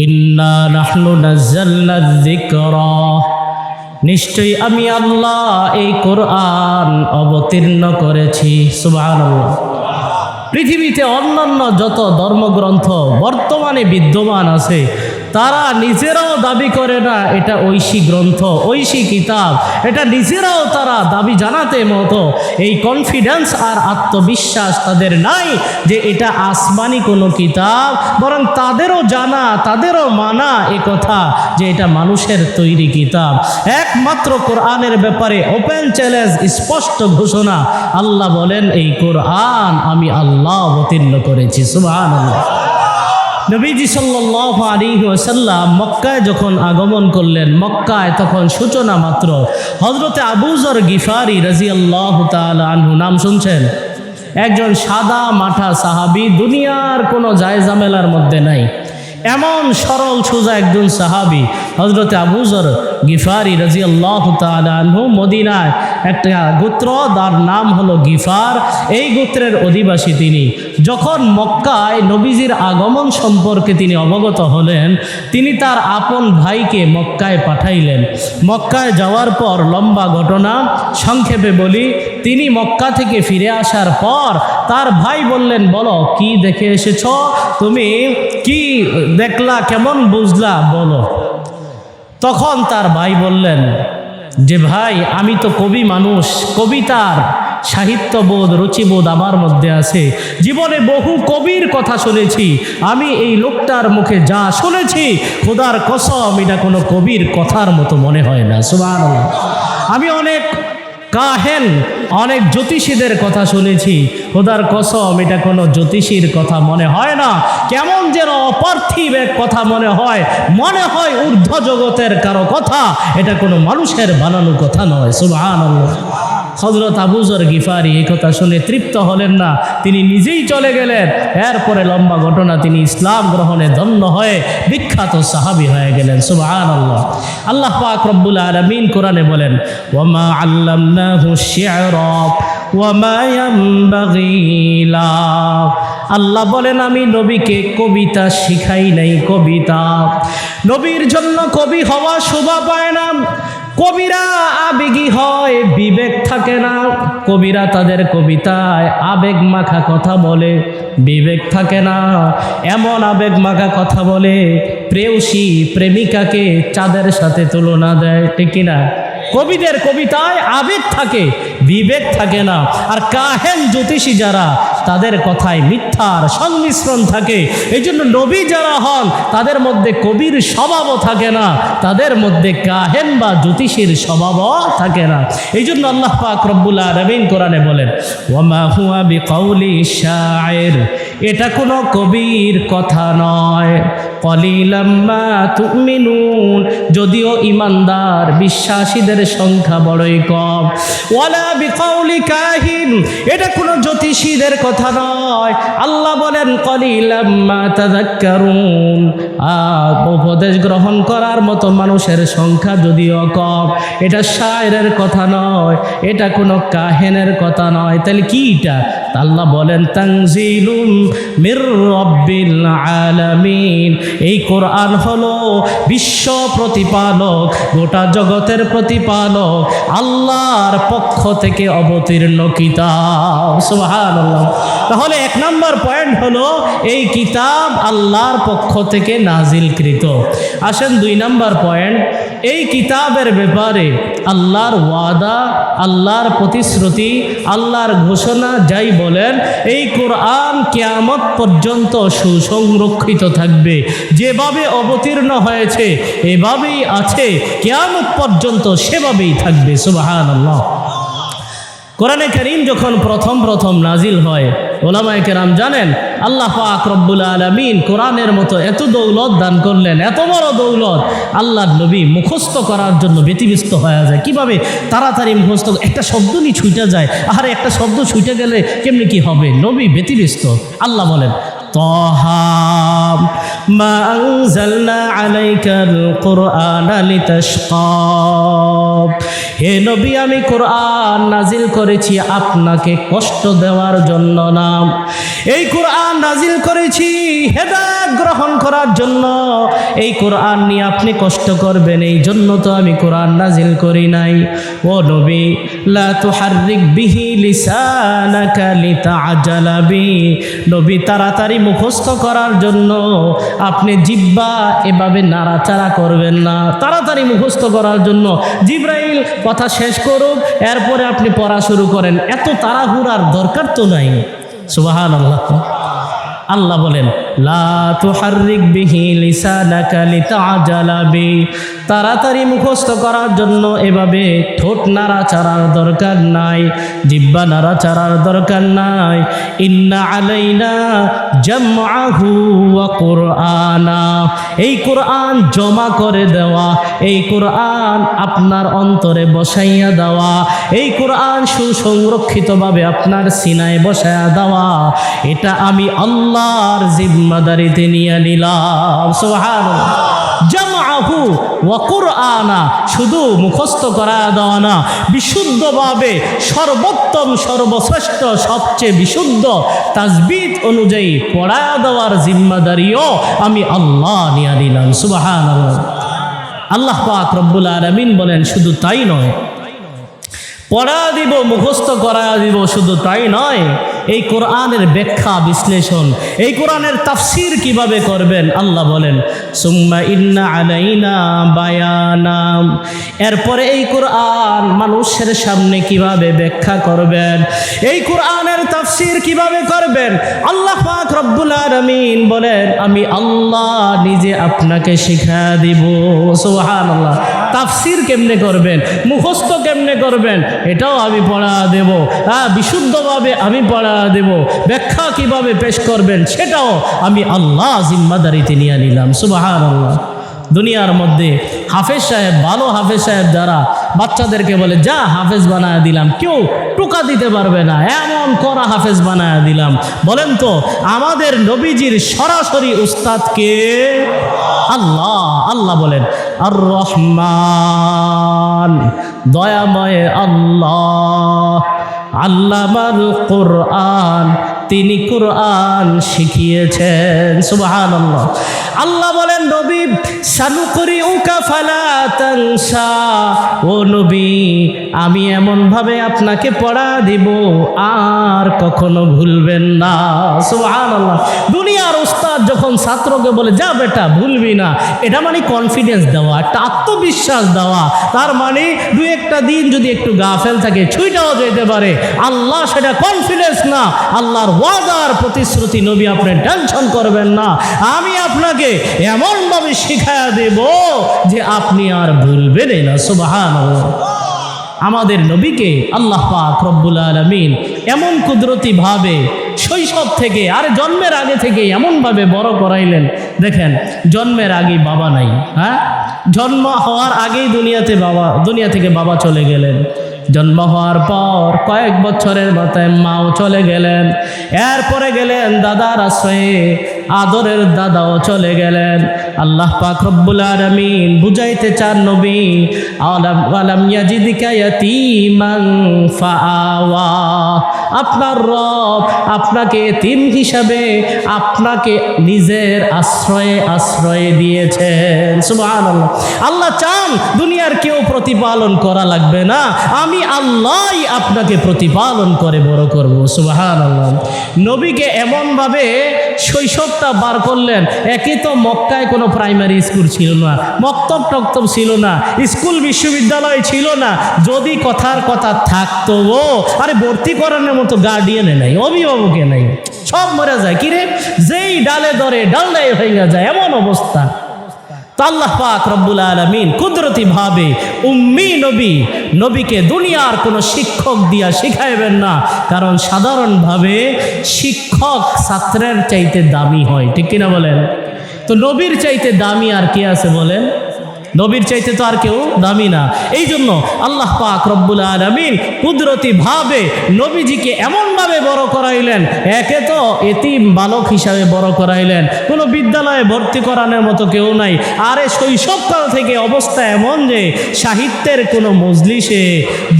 ইন্না নাহনু নাযালনা যিকরা, নিশ্চয়ই আমি আল্লাহ এই কোরআন অবতীর্ণ করেছি। সুবহানাল্লাহ। পৃথিবীতে অন্যান্য যত ধর্মগ্রন্থ বর্তমানে বিদ্যমান আছে, তারা নিজেরাও দাবি করে না এটা ঐশী গ্রন্থ, ঐশী কিতাব, এটা নিজেরাও তারা দাবি জানাতে মতো এই কনফিডেন্স আর আত্মবিশ্বাস তাদের নাই যে এটা আসমানি কোনো কিতাব, বরং তাদেরও জানা, তাদেরও মানা এ কথা যে এটা মানুষের তৈরি কিতাব। একমাত্র কোরআনের ব্যাপারে ওপেন চ্যালেঞ্জ, স্পষ্ট ঘোষণা। আল্লাহ বলেন এই কোরআন আমি আল্লাহ অবতীর্ণ করেছি। সুবহানাল্লাহ। নবীজি সাল্লাল্লাহু আলাইহি ওয়াসাল্লাম মক্কায় যখন আগমন করলেন, মক্কায় তখন সূচনা মাত্র। হযরতে আবু যর গিফারি রাদিয়াল্লাহু তাআলা আনহু, নাম শুনছেন? একজন সাদা মাঠা সাহাবী, দুনিয়ার কোনো জায়জামেলার মধ্যে নাই, এমন সরল সোজা একজন সাহাবী হযরতে আবু যর গিফারি রাদিয়াল্লাহু তাআলা আনহু। মদিনায় একটা গোত্র, তার নাম হলো গিফার, এই গোত্রের অধিবাসী তিনি। যখন মক্কায় নবীজির আগমন সম্পর্কে তিনি অবগত হলেন, তিনি তার আপন ভাইকে মক্কায় পাঠাইলেন। মক্কায় যাওয়ার পর লম্বা ঘটনা, সংক্ষেপে বলি, তিনি মক্কা থেকে ফিরে আসার পর তার ভাই বললেন, বলো কি দেখে এসেছ, তুমি কি দেখলা, কেমন বুঝলা, বলো। তখন তার ভাই বললেন যে ভাই, আমি তো কবি মানুষ, কবিতার সাহিত্যবোধ, রুচিবোধ আমার মধ্যে আছে, জীবনে বহু কবির কথা শুনেছি, আমি এই লোকটার মুখে যা শুনেছি খোদার কসম এটা কোনো কবির কথার মতো মনে হয় না। সুবহানাল্লাহ। আমি অনেক কাহেন, অনেক জ্যোতিষীদের কথা শুনেছি, খোদার কসম এটা কোনো জ্যোতিষীর কথা মনে হয় না, কেমন যেন অপার্থিব এক কথা মনে হয়, মনে হয় ঊর্ধ্ব জগতের কারো কথা, এটা কোনো মানুষের বানানো কথা নয়। সুবহানাল্লাহ। হযরত আবু যর গিফারি এই কথা শুনে তৃপ্ত হলেন না, তিনি নিজেই চলে গেলেন। এরপরে লম্বা ঘটনা, তিনি ইসলাম গ্রহণে ধন্য হয়ে বিখ্যাত সাহাবী হয়ে গেলেন। সুবহানাল্লাহ। আল্লাহ পাক রব্বুল আলামিন কোরআনে বলেন, ওয়ামা আল্লামনাহু শি'রা ওয়ামা ইয়ানবাগী লা। আল্লাহ বলেন আমি নবীকে কবিতা শিখাই নাই। কবিতা, নবীর জন্য কবি হওয়া শোভা পায় না। কবিরা আবেগী হয়, বিবেক থাকে না। কবিরা তাদের কবিতায় আবেগ মাখা কথা বলে, বিবেক থাকে না। এমন আবেগ মাখা কথা বলে, প্রেয়সী প্রেমিকাকে চাঁদের সাথে তুলনা দেয়, ঠিক কিনা? কবিদের কবিতায় আবেগ থাকে, বিবেক থাকে না। আর কাহেন জ্যোতিষী যারা, তাদের কথায় মিথ্যার সংমিশ্রণ থাকে। এই জন্য নবী যারা হন তাদের মধ্যে কবির স্বভাবও থাকে না, তাদের মধ্যে কাহেন বা জ্যোতিষীর স্বভাবও থাকে না। এই জন্য আল্লাহ পাক রব্বুল আলামিন কোরআনে বলেন, ওয়ামা হুয়া বিকাউলি শাইর, এটা কোনো কবির কথা নয়। কলিলাম মা তুমিনুন, যদিও ইমানদার বিশ্বাসীদের সংখ্যা বড়ই কম। ওয়ালা বিকাউলি কাহিন, এটা কোনো জ্যোতিষীদের কথা নয়। আল্লাহ বলেন কলিলাম মা তাযাক্কারুন, উপদেশ গ্রহণ করার মতো মানুষের সংখ্যা যদিও কম। এটা শায়রের কথা নয়, এটা কোনো কাহিনের কথা নয়। তাহলে কি এটা? আল্লাহ বলেন তানজিলুম মির রাব্বিল আলামিন, এই কোরআন হলো বিশ্ব প্রতিপালক, গোটা জগতের প্রতিপালক আল্লাহর পক্ষ থেকে অবতীর্ণ কিতাব। সুবহানাল্লাহ। তাহলে এক নম্বর পয়েন্ট হলো এই কিতাব আল্লাহর পক্ষ থেকে নাজিলকৃত। আসেন দুই নম্বর পয়েন্ট, এই কিতাবের ব্যাপারে আল্লাহর ওয়াদা, আল্লাহর প্রতিশ্রুতি, আল্লাহর ঘোষণা যাই বলেন, এই কোরআন কিয়ামত পর্যন্ত সুসংরক্ষিত থাকবে। যেভাবে অবতীর্ণ হয়েছে এভাবেই আছে, কিয়ামত পর্যন্ত সেভাবেই থাকবে। সুবহানাল্লাহ। কোরআনে কারীম যখন প্রথম নাজিল হয়, ওলামায়ে কেরাম জানেন আল্লাহ পাক রব্বুল আলামিন কোরআনের মতো এত দৌলত দান করলেন, এত বড় দৌলত। আল্লাহর নবী মুখস্থ করার জন্য ব্যতিব্যস্ত হয়ে যায়। কিভাবে তাড়াতাড়ি মুখস্থ, একটা শব্দ নি ছুটে যায়, আরে একটা শব্দ ছুটে গেলে কেমনি কি হবে, নবী ব্যতিব্যস্ত। আল্লাহ বলেন তাহা মা আনজালনা আলাইকাল কুরআনা লিতাশকা, হে নবী আমি কোরআন নাজিল করেছি আপনাকে কষ্ট দেওয়ার জন্য না, এই কোরআন নাজিল করেছি হেদায়েত গ্রহণ করার জন্য, এই কোরআন নিয়ে আপনি কষ্ট করবেন, এই জন্য তো আমি কোরআন নাজিল করি নাই। ও নবী, লা তুহাররিক বিহি লিসানাকা লিতাআজালা বি, নবী তাড়াতাড়ি মুখস্থ করার জন্য আপনি জিহ্বা এভাবে নাড়াচাড়া করবেন না। তাড়াতাড়ি মুখস্থ করার জন্য জিবরাইল কথা শেষ করুক, এরপরে আপনি পড়া শুরু করেন, এত তাড়াহুড়ার দরকার তো নাই। সুবহানাল্লাহ। আল্লাহ বলেন লা তুহাররিক বিহি লিসানাকা লিতাআজালা বি, তাড়াতাড়ি মুখস্থ করার জন্য এভাবে ঠোঁট নাড়াচাড়ার দরকার নাই, জিহ্বা নাড়াচাড়ার দরকার নাই। ইন্না আলাইনা জামআহু ওয়া কুরআনা, এই কোরআন জমা করে দেওয়া, এই কোরআন আপনার অন্তরে বসাইয়া দেওয়া, এই কোরআন সুসংরক্ষিতভাবে আপনার সিনায় বসাইয়া দেওয়া, এটা আমি আল্লাহর জিম্মাদারিতে নিয়ে নিলাম। সুবহানাল্লাহ। জামআহু ওয়া কুরআনা, শুধু মুখস্থ করা দেওয়া না, বিশুদ্ধভাবে সর্বোত্তম সর্বশ্রেষ্ঠ সবচেয়ে বিশুদ্ধ তাজবিদ অনুযায়ী পড়ায়া দেওয়ার জিম্মাদারিও আমি আল্লাহ নিয়ে নিলাম। সুবহানাল্লাহ। আল্লাহ পাক রব্বুল আলামিন বলেন শুধু তাই নয়, পড়া দিব, মুখস্থ করা দিব, শুধু তাই নয়, এই কোরআনের ব্যাখ্যা বিশ্লেষণ, এই কোরআনের তাফসীর কিভাবে করবেন আল্লাহ বলেন সুম্মা ইন্না আলাইনা বায়ানা, এরপরে এই কোরআন মানুষের সামনে কিভাবে ব্যাখ্যা করবেন, এই কোরআনের তাফসীর কিভাবে করবেন, আল্লাহ পাক রব্বুল আলামিন বলেন আমি আল্লাহ নিজে আপনাকে শিখা দিব। সুবহানাল্লাহ। তাফসীর কেমনে করবেন, মুখস্থ কেমনে করবেন, এটাও আমি পড়া দেব, বিশুদ্ধভাবে আমি পড়া দেব, ব্যাখ্যা কিভাবে পেশ করবেন সেটাও আমি আল্লাহ জিম্মাদারিতে নিয়ে নিলাম। সুবহানাল্লাহ। দুনিয়ার মধ্যে হাফেজ সাহেব, ভালো হাফেজ সাহেব যারা বাচ্চাদেরকে বলে যা হাফেজ বানায় দিলাম, কেউ টোকা দিতে পারবে না, এমন করা হাফেজ বানায় দিলাম। বলেন তো আমাদের নবীজির সরাসরি উস্তাদকে আল্লাহ। আল্লাহ বলেন আর রহমান, দয়াময় আল্লাহ, আল্লামাল কোরআন, তিনি কোরআন শিখিয়েছেন। সুবহানাল্লাহ। আল্লাহ বলেন নবী সানুকরিউকা ফালা তানসা, ও নবী আমি এমনভাবে আপনাকে পড়া দিব আর কখনো ভুলবেন না। সুবহানাল্লাহ। দুনিয়ার উস্তাদ যখন ছাত্রকে বলে যা বেটা ভুলবি না, এটা মানে কনফিডেন্স দেওয়া, একটা আত্মবিশ্বাস দেওয়া, তার মানে দুই একটা দিন যদি একটু গাফেল থাকে ছুঁইটাও যেতে পারে, আল্লাহ সেটা কনফিডেন্স না, আল্লাহর ওয়াদার প্রতিশ্রুতি। নবী আপনি টেনশন করবেন না, আমি আপনাকে এমনভাবে শিখায়া দেব যে আপনি আর ভুলবেন না। সুবহানাল্লাহ। আমাদের নবীকে আল্লাহ পাক রব্বুল আলামিন এমন কুদরতি ভাবে শৈশব থেকে আর জন্মের আগে থেকে এমনভাবে বড় করাইলেন। দেখেন জন্মের আগেই বাবা নাই, হ্যাঁ, জন্ম হওয়ার আগেই দুনিয়া থেকে বাবা চলে গেলেন। জন্ম হওয়ার পর কয়েক বছরের মাথায় মাও চলে গেলেন, এরপরে গেলেন দাদার আশ্রয়ে, আদরের দাদাও চলে গেলেন। আল্লাহ পাক রব্বুল আলামিন বুঝাইতে চান নবী আলাম ইয়াজিদিকা ইয়াতীমান ফাআওয়া, আপনার রব আপনাকে এতিম হিসাবে আপনাকে নিজের আশ্রয়ে দিয়েছেন। সুবহানাল্লাহ। আল্লাহ চান দুনিয়ার কেউ প্রতিপালন করা লাগবে না, আমি আল্লাহই আপনাকে প্রতিপালন করে বড় করব। সুবহানাল্লাহ। নবীকে এমনভাবে শৈশবটা বার করলেন। একে তো মক্কায় কোনো প্রাইমারি স্কুল ছিল না, মক্তব টক্তব ছিল না, স্কুল বিশ্ববিদ্যালয় ছিল না, যদি কথার কথা থাকতো আরে ভর্তি করানোর মতো গার্ডিয়ানে নাই, অভিভাবকে নাই, সব মরে যায়। কিরে যেই ডালে ধরে ডালটাই হয়ে যায়, এমন অবস্থা। আল্লাহ পাক রব্বুল আলামিন কুদরতি ভাবে উম্মি নবীকে দুনিয়ার কোনো শিক্ষক দিয়া শিখাইবেন না, কারণ সাধারণভাবে শিক্ষক ছাত্রের চাইতে দামি হয়, ঠিক কিনা বলেন? তো নবীর চাইতে দামি আর কি আছে বলেন? নবীর চাইতে তো আর কেউ দামি না। এই জন্য আল্লাহ পাক রব্বুল আলামিন কুদরতি ভাবে নবীজিকে এমনভাবে বড় করাইলেন, একে তো এতিম বালক হিসাবে বড় করাইলেন, কোনো বিদ্যালয়ে ভর্তি করানোর মতো কেউ নাই। আরে শৈশবকাল থেকে অবস্থা এমন যে সাহিত্যের কোনো মজলিসে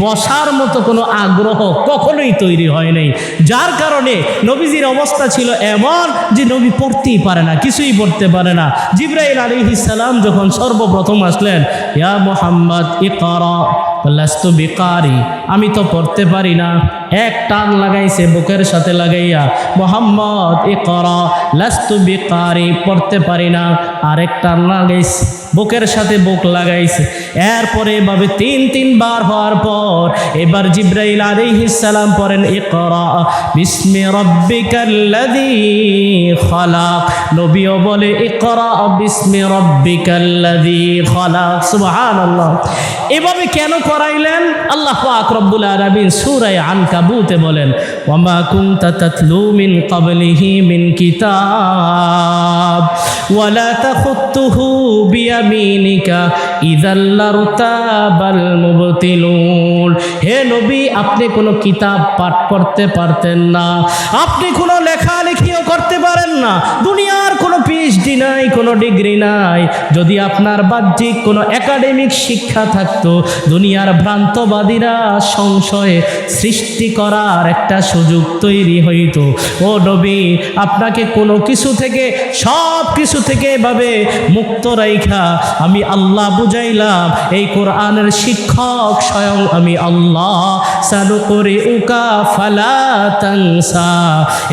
বসার মতো কোনো আগ্রহ কখনোই তৈরি হয় নাই, যার কারণে নবীজির অবস্থা ছিল এমন যে নবী পড়তেই পারে না, কিছুই পড়তে পারে না। জিবরাইল আলাইহিস সালাম যখন সর্বপ্রথম আসলেন, ইয়া মুহাম্মদ ইকরা লাস্তু বিকারি, আমি তো পড়তে পারি না, এক টান লাগাইছে বুকের সাথে লাগাইয়া, মুহাম্মদ ইকরা লাস্তু বিকারি, পড়তে পারি না, আরেক টান লাগাইছে বুকের সাথে বুক লাগাইছে। এরপরে এভাবে তিনবার হওয়ার পর এবার জিবরাইল আলাইহিস সালাম পড়েন ইকরা বিসমি রাব্বিকাল্লাযী খালাক, নবীও বলে ইকরা বিসমি রাব্বিকাল্লাযী খালাক। সুবহানাল্লাহ। এভাবে কেন করাইলেন? আল্লাহ পাক রব্বুল আলামিন সূরা আনকাবুতে বলেন, ওয়ামা কুনতা তাতলু মিন ক্বাবলিহি মিন কিতাব ওয়ালা তাখুতুহু বিয়ামিনিকা ইযাল লারতাবাল মুবতিলুন। হে নবী, আপনি কোনো কিতাব পাঠ করতে পারতেন না, আপনি কোনো লেখালেখিও করতে পারেন না, দুনিয়ার কোনো পিএইচডি নাই, কোনো ডিগ্রি নাই। যদি আপনার বাহ্যিক কোনো একাডেমিক শিক্ষা থাকতো, দুনিয়ার ভ্রান্তবাদীরা সংশয়ে সৃষ্টি করার একটা সুযোগ তৈরি হইতো। ও নবী, আপনাকে কোনো কিছু থেকে, সব কিছু থেকে এভাবে মুক্ত রাইখা আমি আল্লাহ বুঝাইলাম, এই কোরআনের শিক্ষক স্বয়ং আমি আল্লাহ। সানুকুরিউকা ফালা তানসা,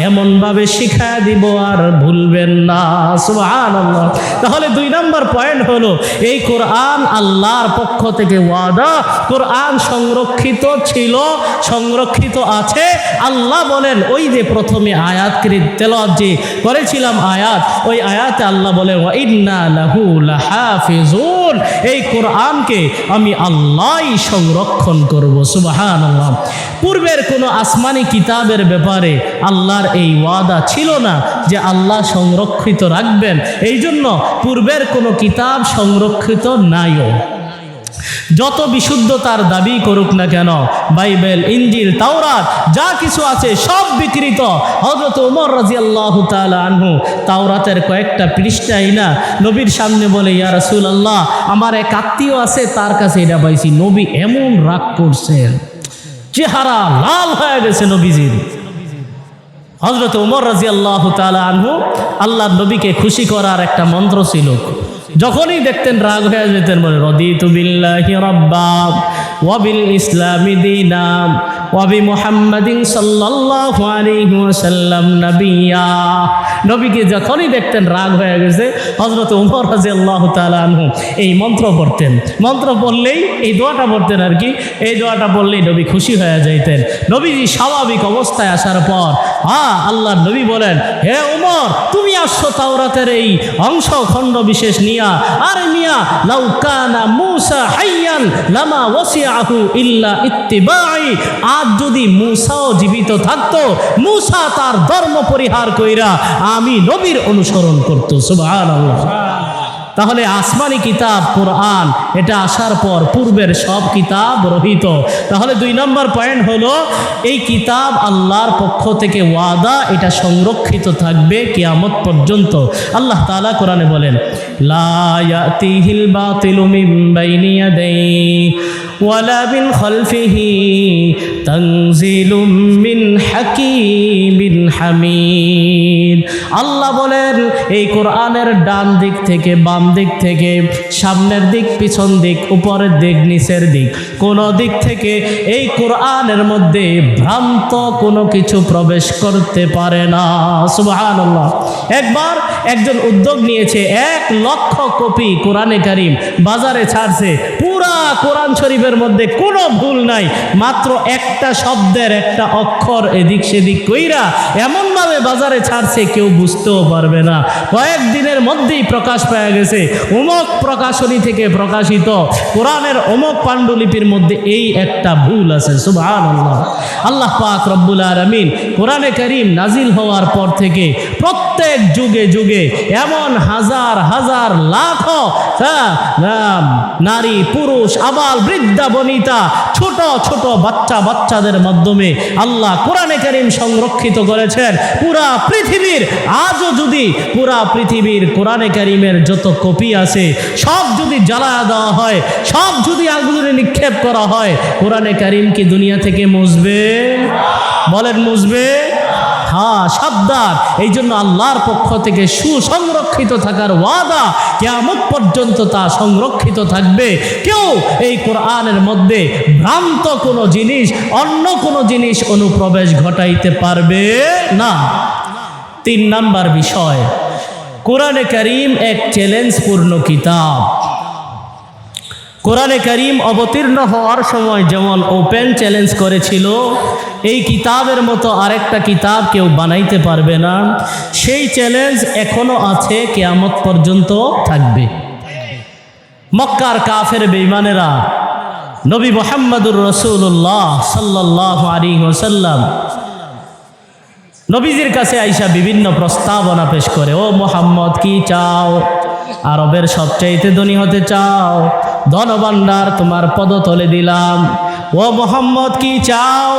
এমনভাবে শিখা দিব আর ভুলবেন না। সুবহানাল্লাহ। তাহলে 2 নম্বর পয়েন্ট হলো, এই কোরআন আল্লাহর পক্ষ থেকে ওয়াদা, কোরআন সংরক্ষিত ছিল, সংরক্ষিত আছে। আল্লাহ বলেন, ওই যে প্রথমে আয়াত তেলাওয়াত যে করেছিলাম আয়াত, ওই আয়াতে আল্লাহ বলেন ওয়া ইন্না লাহু লাহাফিজুন, এই কোরআনকে আমি আল্লাহই সংরক্ষণ করব। সুবহানাল্লাহ। পূর্বের কোনো আসমানি কিতাবের ব্যাপারে আল্লাহর এই ওয়াদা ছিল না যে আল্লাহ সংরক্ষিত রাখবেন, এই জন্য পূর্বের কোনো কিতাব সংরক্ষিত নাইও। যত বিশুদ্ধতার দাবি করুক না কেন, বাইবেল, ইনজিল, তাওরাত যা কিছু আছে সব বিকৃত। হযরত ওমর রাদিয়াল্লাহু তাআলা আনহু তাওরাতের কয়েকটা পৃষ্ঠাই না নবীর সামনে বলে, ইয়া রাসূলুল্লাহ, আমার এক আত্মীয় আছে, তার কাছে এটা পাইছি। নবী এমন রাগ করছেন, চেহারা লাল হয়ে গেছে নবীজির। হযরত ওমর রাদিয়াল্লাহু তাআলা আনহু আল্লাহর নবীকে খুশি করার একটা মন্ত্র ছিল, যখনই দেখতেন রাগ হয়ে যেতেন, বলে রদিতু বিল্লাহি রাব্বা ওয়া বিল ইসলামি দীনা ওয়া বি মুহাম্মাদিন সাল্লাল্লাহু আলাইহি ওয়াসাল্লাম নবিয়্যা। নবীকে যখনই দেখতেন রাগ হয়ে গেছে, হযরত ওমর রাদিয়াল্লাহু তাআলা আনহু এই মন্ত্র পড়তেন। মন্ত্র পড়লেই, এই দোয়াটা পড়তেন আর কি, এই দোয়াটা পড়লেই নবী খুশি হয়ে যাইতেন। নবীজি স্বাভাবিক অবস্থায় আসার পর আল্লাহর নবী বলেন, হে ওমর, তুমি আসছো তাওরাতের এই অংশ খণ্ড বিশেষ নিয়া। আরে মিয়া, লাউ কানা মূসা হাইয়ান লামা ওয়াসিআহু ইল্লা ইত্তিবাই, আজ যদি মূসাও জীবিত থাকতো, মূসা তার ধর্ম পরিহার কইরা আমি নবীর অনুসরণ করত। সুবহানাল্লাহ। তাহলে আসমানি কিতাব কোরআন, এটা আসার পর পূর্বের সব কিতাব রহিত। তাহলে 2 নম্বর পয়েন্ট হলো, এই কিতাব আল্লাহর পক্ষ থেকে ওয়াদা, এটা সংরক্ষিত থাকবে কিয়ামত পর্যন্ত। আল্লাহ তাআলা কোরআনে বলেন, লা ইয়াতিহিল বাতিলু মিন বাইনি ইয়াদাইহি ওয়ালা মিন খালফিহি তানজিলুম মিন হাকীমিন হামিদ। আল্লাহ বলেন, এই কোরআনের ডান দিক থেকে, বাম দিক থেকে, সামনের দিক, পিছন দিক, উপরের দিক, নিচের দিক, কোনো দিক থেকে এই কোরআনের মধ্যে ভ্রান্ত কোনো কিছু প্রবেশ করতে পারে না। সুবহানাল্লাহ। একবার একজন উদ্যোগ নিয়েছে, 1 লক্ষ কপি কোরআনে কারীম বাজারে ছাড়ছে। পুরা কোরআন শরীফের মধ্যে কোনো ভুল নাই, মাত্র একটা শব্দের একটা অক্ষর এদিক সেদিক কইরা এমনভাবে বাজারে ছাড়ছে কেউ বুঝতেও পারবে না। কয়েকদিনের মধ্যেই প্রকাশ পাওয়া গেছে অমুক প্রকাশনী থেকে প্রকাশিত কোরআনের অমুক পাণ্ডুলিপির মধ্যে এই একটা ভুল আছে। সুবহানাল্লাহ। আল্লাহ পাক রব্বুল আলামিন কোরআনে কারীম নাজিল হওয়ার পর থেকে প্রত্যেক যুগে যুগে এমন হাজার হাজার লাখ নারী পুরুষ আবাল বৃদ্ধা বনিতা ছোট ছোট বাচ্চাদের মাধ্যমে আল্লাহ কোরআনে কারীম সংরক্ষিত করেছেন পুরা পৃথিবীর। আজও যদি পুরা পৃথিবীর কোরআনে কারীমের যত কপি আছে সব যদি জ্বালায়া দেওয়া হয়, সব যদি আগুনে নিক্ষেপ করা হয়, কোরআনে কারীম কি দুনিয়া থেকে মুছবে? বলেন মুছবে? হ্যাঁ, সাবধান। এই জন্য আল্লাহর পক্ষ থেকে সুসংরক্ষিত থাকার ওয়াদা, কিয়ামত পর্যন্ত তা সংরক্ষিত থাকবে। কেউ এই কোরআনের মধ্যে ভ্রান্ত কোনো জিনিস, অন্য কোনো জিনিস অনুপ্রবেশ ঘটাইতে পারবে না। 3 নাম্বার বিষয়, কোরআনে কারীম এক চ্যালেঞ্জপূর্ণ কিতাব। কোরআনে কারীম অবতীর্ণ হওয়ার সময় যেমন ওপেন চ্যালেঞ্জ করেছিল, এই কিতাবের মতো আরেকটা কিতাব কেউ বানাইতে পারবে না, সেই চ্যালেঞ্জ এখনো আছে, কিয়ামত পর্যন্ত থাকবে। মক্কার কাফের বেঈমানেরা নবী মুহাম্মদুর রাসূলুল্লাহ সাল্লাল্লাহু আলাইহি ওয়াসাল্লাম নবীজির কাছে আইসা বিভিন্ন প্রস্তাবনা পেশ করে, ও মুহাম্মদ কি চাও? আরবের সবচাইতে ধনী হতে চাও? ধনভাণ্ডার তোমার পদতলে দিলাম। ও মুহাম্মদ কি চাও?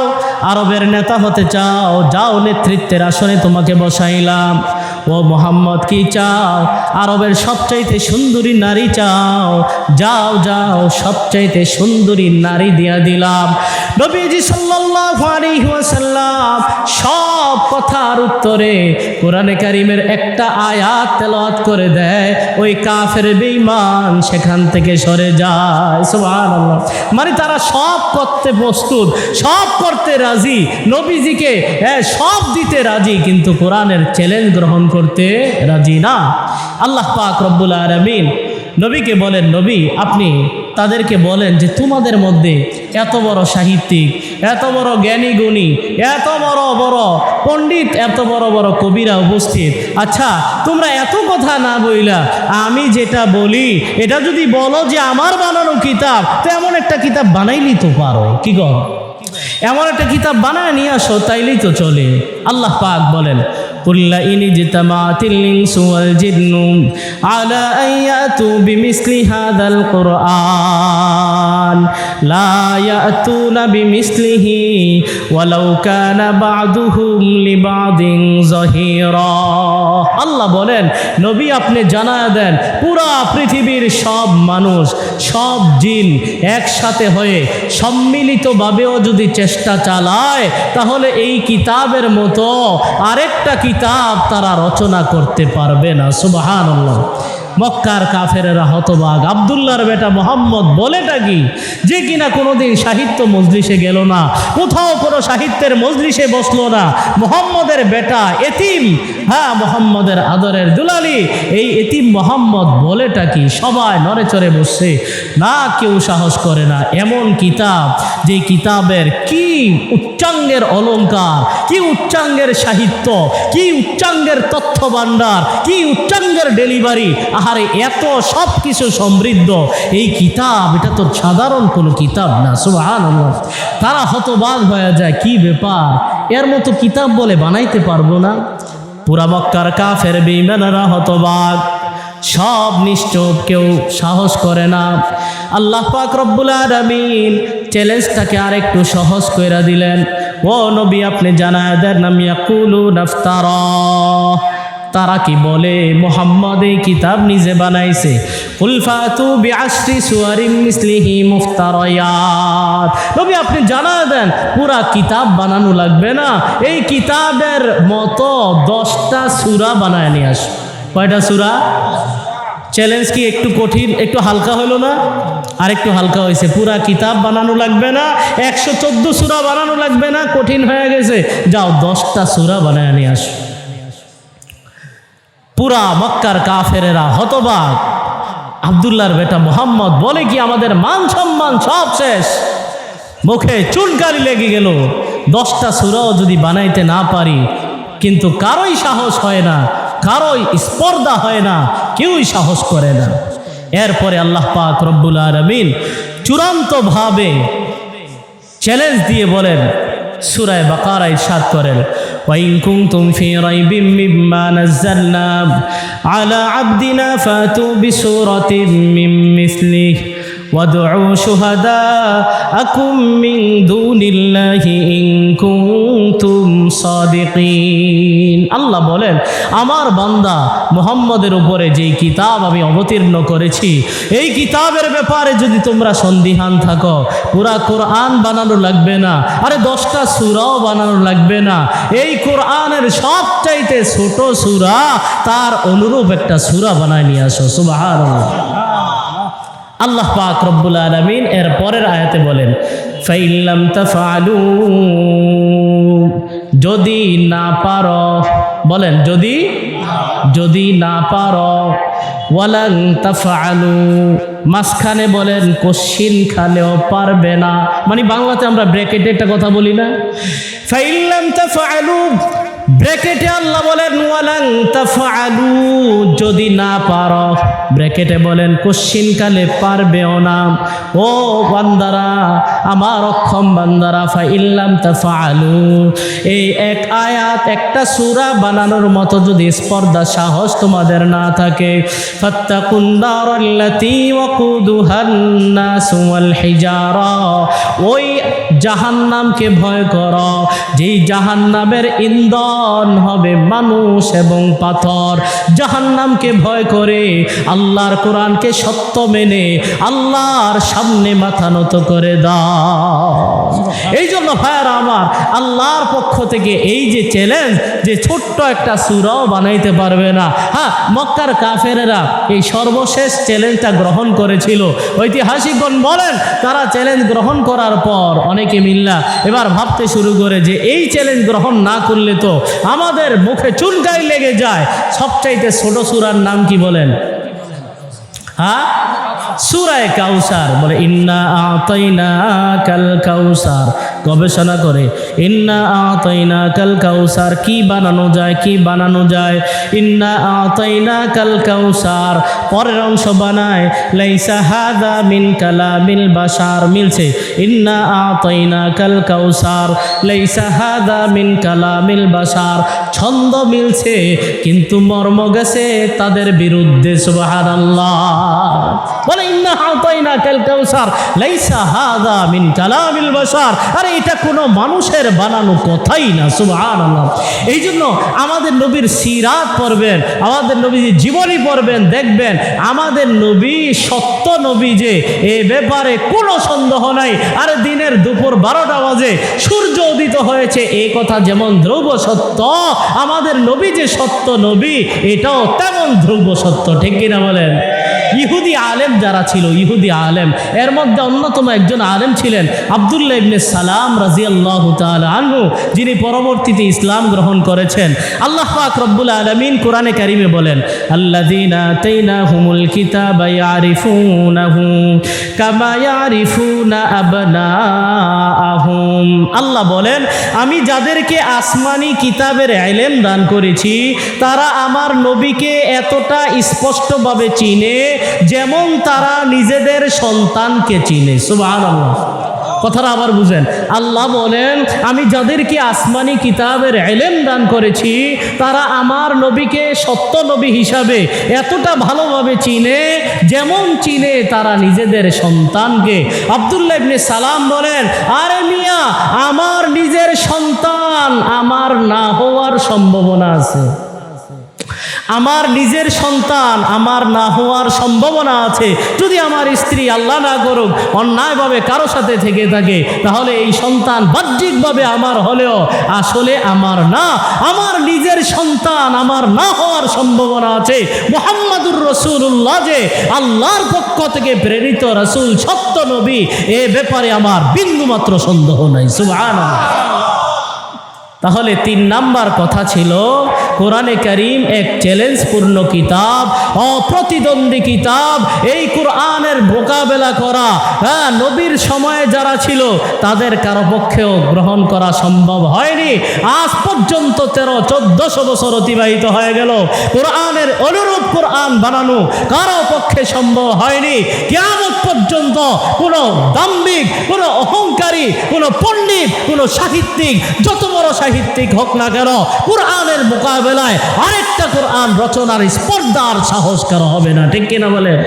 আরবের নেতা হতে চাও? যাও, নেতৃত্বের আসনে তোমাকে বসাইলাম। ও মুহাম্মদ কি চাও? আরবের সবচাইতে সুন্দরী নারী চাও? যাও যাও, সবচাইতে সুন্দরী নারী দিয়া দিলাম। নবীজি সাল্লাল্লাহু আলাইহি ওয়াসাল্লাম সব কথার উত্তরে কোরআনে কারীমের একটা আয়াত তেলাওয়াত করে দেয়, ওই কাফের বেঈমান সেখান থেকে সরে যায়। সুবহানাল্লাহ। মানে তারা সব করতে প্রস্তুত, সব করতে রাজি, নবীজিকে সব দিতে রাজি, কিন্তু কোরআনের চ্যালেঞ্জ গ্রহণ করতে রাজি না। আল্লাহ পাক রব্বুল আলামিন নবীকে বলেন, নবী আপনি তাদেরকে বলেন যে তোমাদের মধ্যে এত বড় সাহিত্যিক, এত বড় জ্ঞানী গুণী, এত বড় বড় পণ্ডিত, এত বড় বড় কবিরা উপস্থিত, আচ্ছা তোমরা এত কথা না বইলা আমি যেটা বলি এটা যদি বলো যে আমার বানানো কিতাব, তো এমন একটা কিতাব বানাইলি তো পারো, কি কর এমন একটা কিতাব বানায় নিয়ে আসো, তাইলেই তো চলে। আল্লাহ পাক বলেন, কুল্লা ইনি জিতামাতিল ইনসু ওয়াল জিন্নু আলা আন ইয়াতু বিমিসলি হাযাল কুরআন লা ইয়াতুনা বিমিসলিহি ওয়ালাউ কানা বা'দুহুম লিবা'দিন যাহিরা। আল্লাহ বলেন, নবী আপনি জানায়া দেন, পুরা পৃথিবীর সব মানুষ, সব জিন একসাথে হয়ে সম্মিলিতভাবেও যদি চেষ্টা চালায়, তাহলে এই কিতাবের মতো আরেকটা কিতাব তারা রচনা করতে পারবে না। সুবহানাল্লাহ। মক্কার কাফেরেরা হতবাক, আব্দুল্লাহর বেটা মোহাম্মদ বলেটা কি, যে কিনা কোনোদিন সাহিত্য মজলিসে গেল না, কোথাও কোনো সাহিত্যের মজলিসে বসলো না, মোহাম্মদের বেটা এতিম, হ্যাঁ মোহাম্মদের আদরের দুলালি, এই এতিম মোহাম্মদ বলেটা কি, সবাই নড়ে চড়ে বসছে না, কেউ সাহস করে না। এমন কিতাব, যে কিতাবের কি উচ্চাঙ্গের অলঙ্কার, কি উচ্চাঙ্গের সাহিত্য, কি উচ্চাঙ্গের তথ্য ভাণ্ডার, কি উচ্চাঙ্গের ডেলিভারি, আহারে এত সব কিছু সমৃদ্ধ এই কিতাব, এটা তো সাধারণ কোনো কিতাব না। সুবহানাল্লাহ। তারা হতবাক হয়ে যায়, কি ব্যাপার, এর মতো কিতাব বলে বানাইতে পারবো না। পুরা মক্কার কাফের বেঈমানেরা হতবাক, সব নিশ্চুপ, কেউ সাহস করে না। আল্লাহ পাক রব্বুল আলামিন চ্যালেঞ্জটাকে আরেকটু সহজ কইরা দিলেন, ও নবী আপনি জানায়া দেন, নাম ইয়াকুলু নাফতারা, তারা কি বলে মুহাম্মদ এই কিতাব নিজে বানাইছে। কুল ফাতু বিআশরি সুওয়ারিম মিসলিহি মুফতারায়াত, নবী আপনি জানায়া দেন পুরা কিতাব বানানো লাগবে না, এই কিতাবের মতো 10টা সূরা বানায় নিয়ে আস। কয়টা সূরা? চ্যালেঞ্জ কি একটু কঠিন, একটু হালকা হলো না? আর একটু হালকা হয়েছে। পুরা কিতাব বানানো লাগবে না, 114 সূরা বানানো লাগবে না, কঠিন হয়ে গেছে, যাও 10টা সূরা বানায় নিয়ে আস। পুরা মক্কার কাফেরেরা হতবাক, আব্দুল্লাহর বেটা মোহাম্মদ বলে কি আমাদের মান সম্মান সব শেষ, মুখে চুনকালি লেগে গেল, 10টা সূরাও যদি বানাইতে না পারি, কিন্তু কারোই সাহস হয় না, কারোই স্পর্ধা হয় না, কেউই সাহস করে না। এরপরে আল্লাহ পাক রব্বুল আলামিন চূড়ান্তভাবে চ্যালেঞ্জ দিয়ে বলেন, সূরা বাকারা ইরশাদ করেন, ওয়াইন কুনতুম ফি রাইবিম মিম্মা নাযালনা আলা আবদিনা ফাতু বিসূরাতিম মিন মিসলিহি ওয়াদউ শুহাদাআকুম মিন দুনিল্লাহি ইন কুনতুম সাদিকিন। আল্লাহ বলেন, আমার বান্দা মুহাম্মদের উপরে যেই কিতাব আমি অবতীর্ণ করেছি, এই কিতাবের ব্যাপারে যদি তোমরা সন্দিহান থাকো, পুরা কোরআন বানানো লাগবে না, আরে 10টা সূরাও বানানো লাগবে না, এই কোরআনের সবচাইতে ছোট সূরা, তার অনুরূপ একটা সূরা বানায় নিয়ে আসো। সুবহানাল্লাহ। আল্লাহ পাক রব্বুল আলামিন এর পরের আয়াতে বলেন, ফাইল্লাম তাফআলু, যদি না পারো, বলেন যদি না পারো, ওয়ালান তাফআলু, মাঝখানে বলেন কোশ্চিন খানেও পারবে না, মানে বাংলাতে আমরা ব্র্যাকেটে একটা কথা বলি না, ফাইল্লাম তাফআলু, ব্র্যাকেটে আল্লাহ বলেন ওয়ালান তাফআলু, যদি না পারো, ব্র্যাকেটে বলেন কোশ্চিন কালে পারবেও না। ও বান্দারা, আমার অক্ষম বান্দারা, ফাইল্লাম তাফআলু, এই এক আয়াত একটা সূরা বানানোর মতো যদি স্পর্ধা সাহস তোমাদের না থাকে, ফাত্তাকুন নারাল্লাতী ওয়াকুদুহান নাসু ওয়াল হিজারা, ওই জাহান্নামকে ভয় করো, যেই জাহান্নামের ইন্ধন হবে মানুষ এবং পাথর। জাহান্নামকে ভয় করে আল্লাহর কোরআনকে সত্য মেনে আল্লাহর সামনে মাথা নত করে দাও। এই জন্য ভাইয়ারা আমার, আল্লাহর পক্ষ থেকে এই যে চ্যালেঞ্জ, যে ছোট্ট একটা সূরাও বানাইতে পারবে না। হ্যাঁ, মক্কার কাফেরেরা এই সর্বশেষ চ্যালেঞ্জটা গ্রহণ করেছিল। ঐতিহাসিকগণ বলেন, তারা চ্যালেঞ্জ গ্রহণ করার পর অনেকে মিল্লা এবার ভাবতে শুরু করে যে এই চ্যালেঞ্জ গ্রহণ না করলে তো আমাদের মুখে চুনকাই লেগে যায়। সবচাইতে ছোট সূরার নাম কি বলেন? হ্যাঁ, সূরা কাউসার। বলে ইন্না আতাইনাকাল কাউসার, গবেষণা করে ইন্না আতাইনাকাল কাউসার কি বানানো যায়, কি বানানো যায়। ইন্না আতাইনাকাল কাউসার পরের অংশ বানায় লাইসা হাদা মিন কালামিল বাশার, মিলছে। ইন্না আতাইনাকাল কাউসার লাইসা হাদা মিন কালামিল বাশার, ছন্দ মিলছে কিন্তু মর্ম গেছে তাদের বিরুদ্ধে। সুবহানাল্লাহ। বলে ইন্না আতাইনাকাল কাউসার লাইসা হাদা মিন কালামিল বাশার, আরে এটা কোনো মানুষের বানানো কথাই না। সুবহানাল্লাহ। এই জন্য আমাদের নবীর সিরাত পড়বেন, আমাদের নবীর জীবনী পড়বেন, দেখবেন আমাদের নবী সত্য নবী, যে এ ব্যাপারে কোনো সন্দেহ নাই। আর দিনের দুপুর 12টা বাজে সূর্য উদিত হয়েছে, এই কথা যেমন ধ্রুব সত্য, আমাদের নবী যে সত্য নবী এটাও তেমন ধ্রুব সত্য। ঠিক কিনা বলেন? ইহুদি আলেম যারা ছিল, ইহুদি আলেম, এর মধ্যে অন্যতম একজন আলেম ছিলেন আব্দুল্লাহ ইবনে সালাম রাদিয়াল্লাহু তাআলা আনহু, যিনি পরবর্তীতে ইসলাম গ্রহণ করেছেন। আল্লাহ পাক রব্বুল আলামিন কোরআনে কারিমে বলেন, আল্লাযীনা আতাইনাহুমুল কিতাবা ইয়ারিফুনাহু কামা ইয়ারিফুনা আবনাআহুম। আল্লাহ বলেন, আমি যাদেরকে আসমানি কিতাবের ইলম দান করেছি, তারা আমার নবীকে এতটা স্পষ্টভাবে চিনে যেমন তারা নিজেদের সন্তানকে চিনে। সুবহানাল্লাহ। কথাটা আবার বুঝেন। আল্লাহ বলেন, আমি যাদেরকে আসমানি কিতাবের ইলম দান করেছি, তারা আমার নবীকে সত্য নবী হিসাবে এতটা ভালোভাবে চিনে যেমন চিনে তারা নিজেদের সন্তানকে। আব্দুল্লাহ ইবনে সালাম বলেন, আরে মিয়া, আমার নিজের সন্তান আমার না হওয়ার সম্ভাবনা আছে, আমার নিজের সন্তান আমার না হওয়ার সম্ভাবনা আছে। যদি আমার স্ত্রী আল্লাহ না করুক অন্যায়ভাবে কারো সাথে থেকে থাকে, তাহলে এই সন্তান বাহ্যিকভাবে আমার হলেও আসলে আমার না। আমার নিজের সন্তান আমার না হওয়ার সম্ভাবনা আছে। মুহাম্মাদুর রাসূলুল্লাহ যে আল্লাহর পক্ষ থেকে প্রেরিত রাসূল, সত্য নবী, এ ব্যাপারে আমার বিন্দুমাত্র সন্দেহ নাই। সুবহানাল্লাহ। তাহলে 3 নাম্বার কথা ছিল কোরআনে কারীম এক চ্যালেঞ্জপূর্ণ কিতাব, অপ্রতিদ্বন্দ্বী কিতাব। এই কোরআনের মোকাবেলা করা নবীর সময়ে যারা ছিল তাদের কারো পক্ষেও গ্রহণ করা সম্ভব হয়নি। আজ পর্যন্ত 1300-1400 বছর অতিবাহিত হয়ে গেল, কোরআনের অনুরূপ কোরআন বানানো কারো পক্ষে সম্ভব হয়নি। কিয়ামত পর্যন্ত কোনো দাম্ভিক, কোনো অহংকারী, কোনো পণ্ডিত, কোনো সাহিত্যিক, যত বড় সাহিত্যিক হোক না কেন, কোরআনের মোকাবেলায় আরেকটা কোরআন রচনার স্পর্ধার সাহস কারো হবে না। ঠিক কিনা বলেন?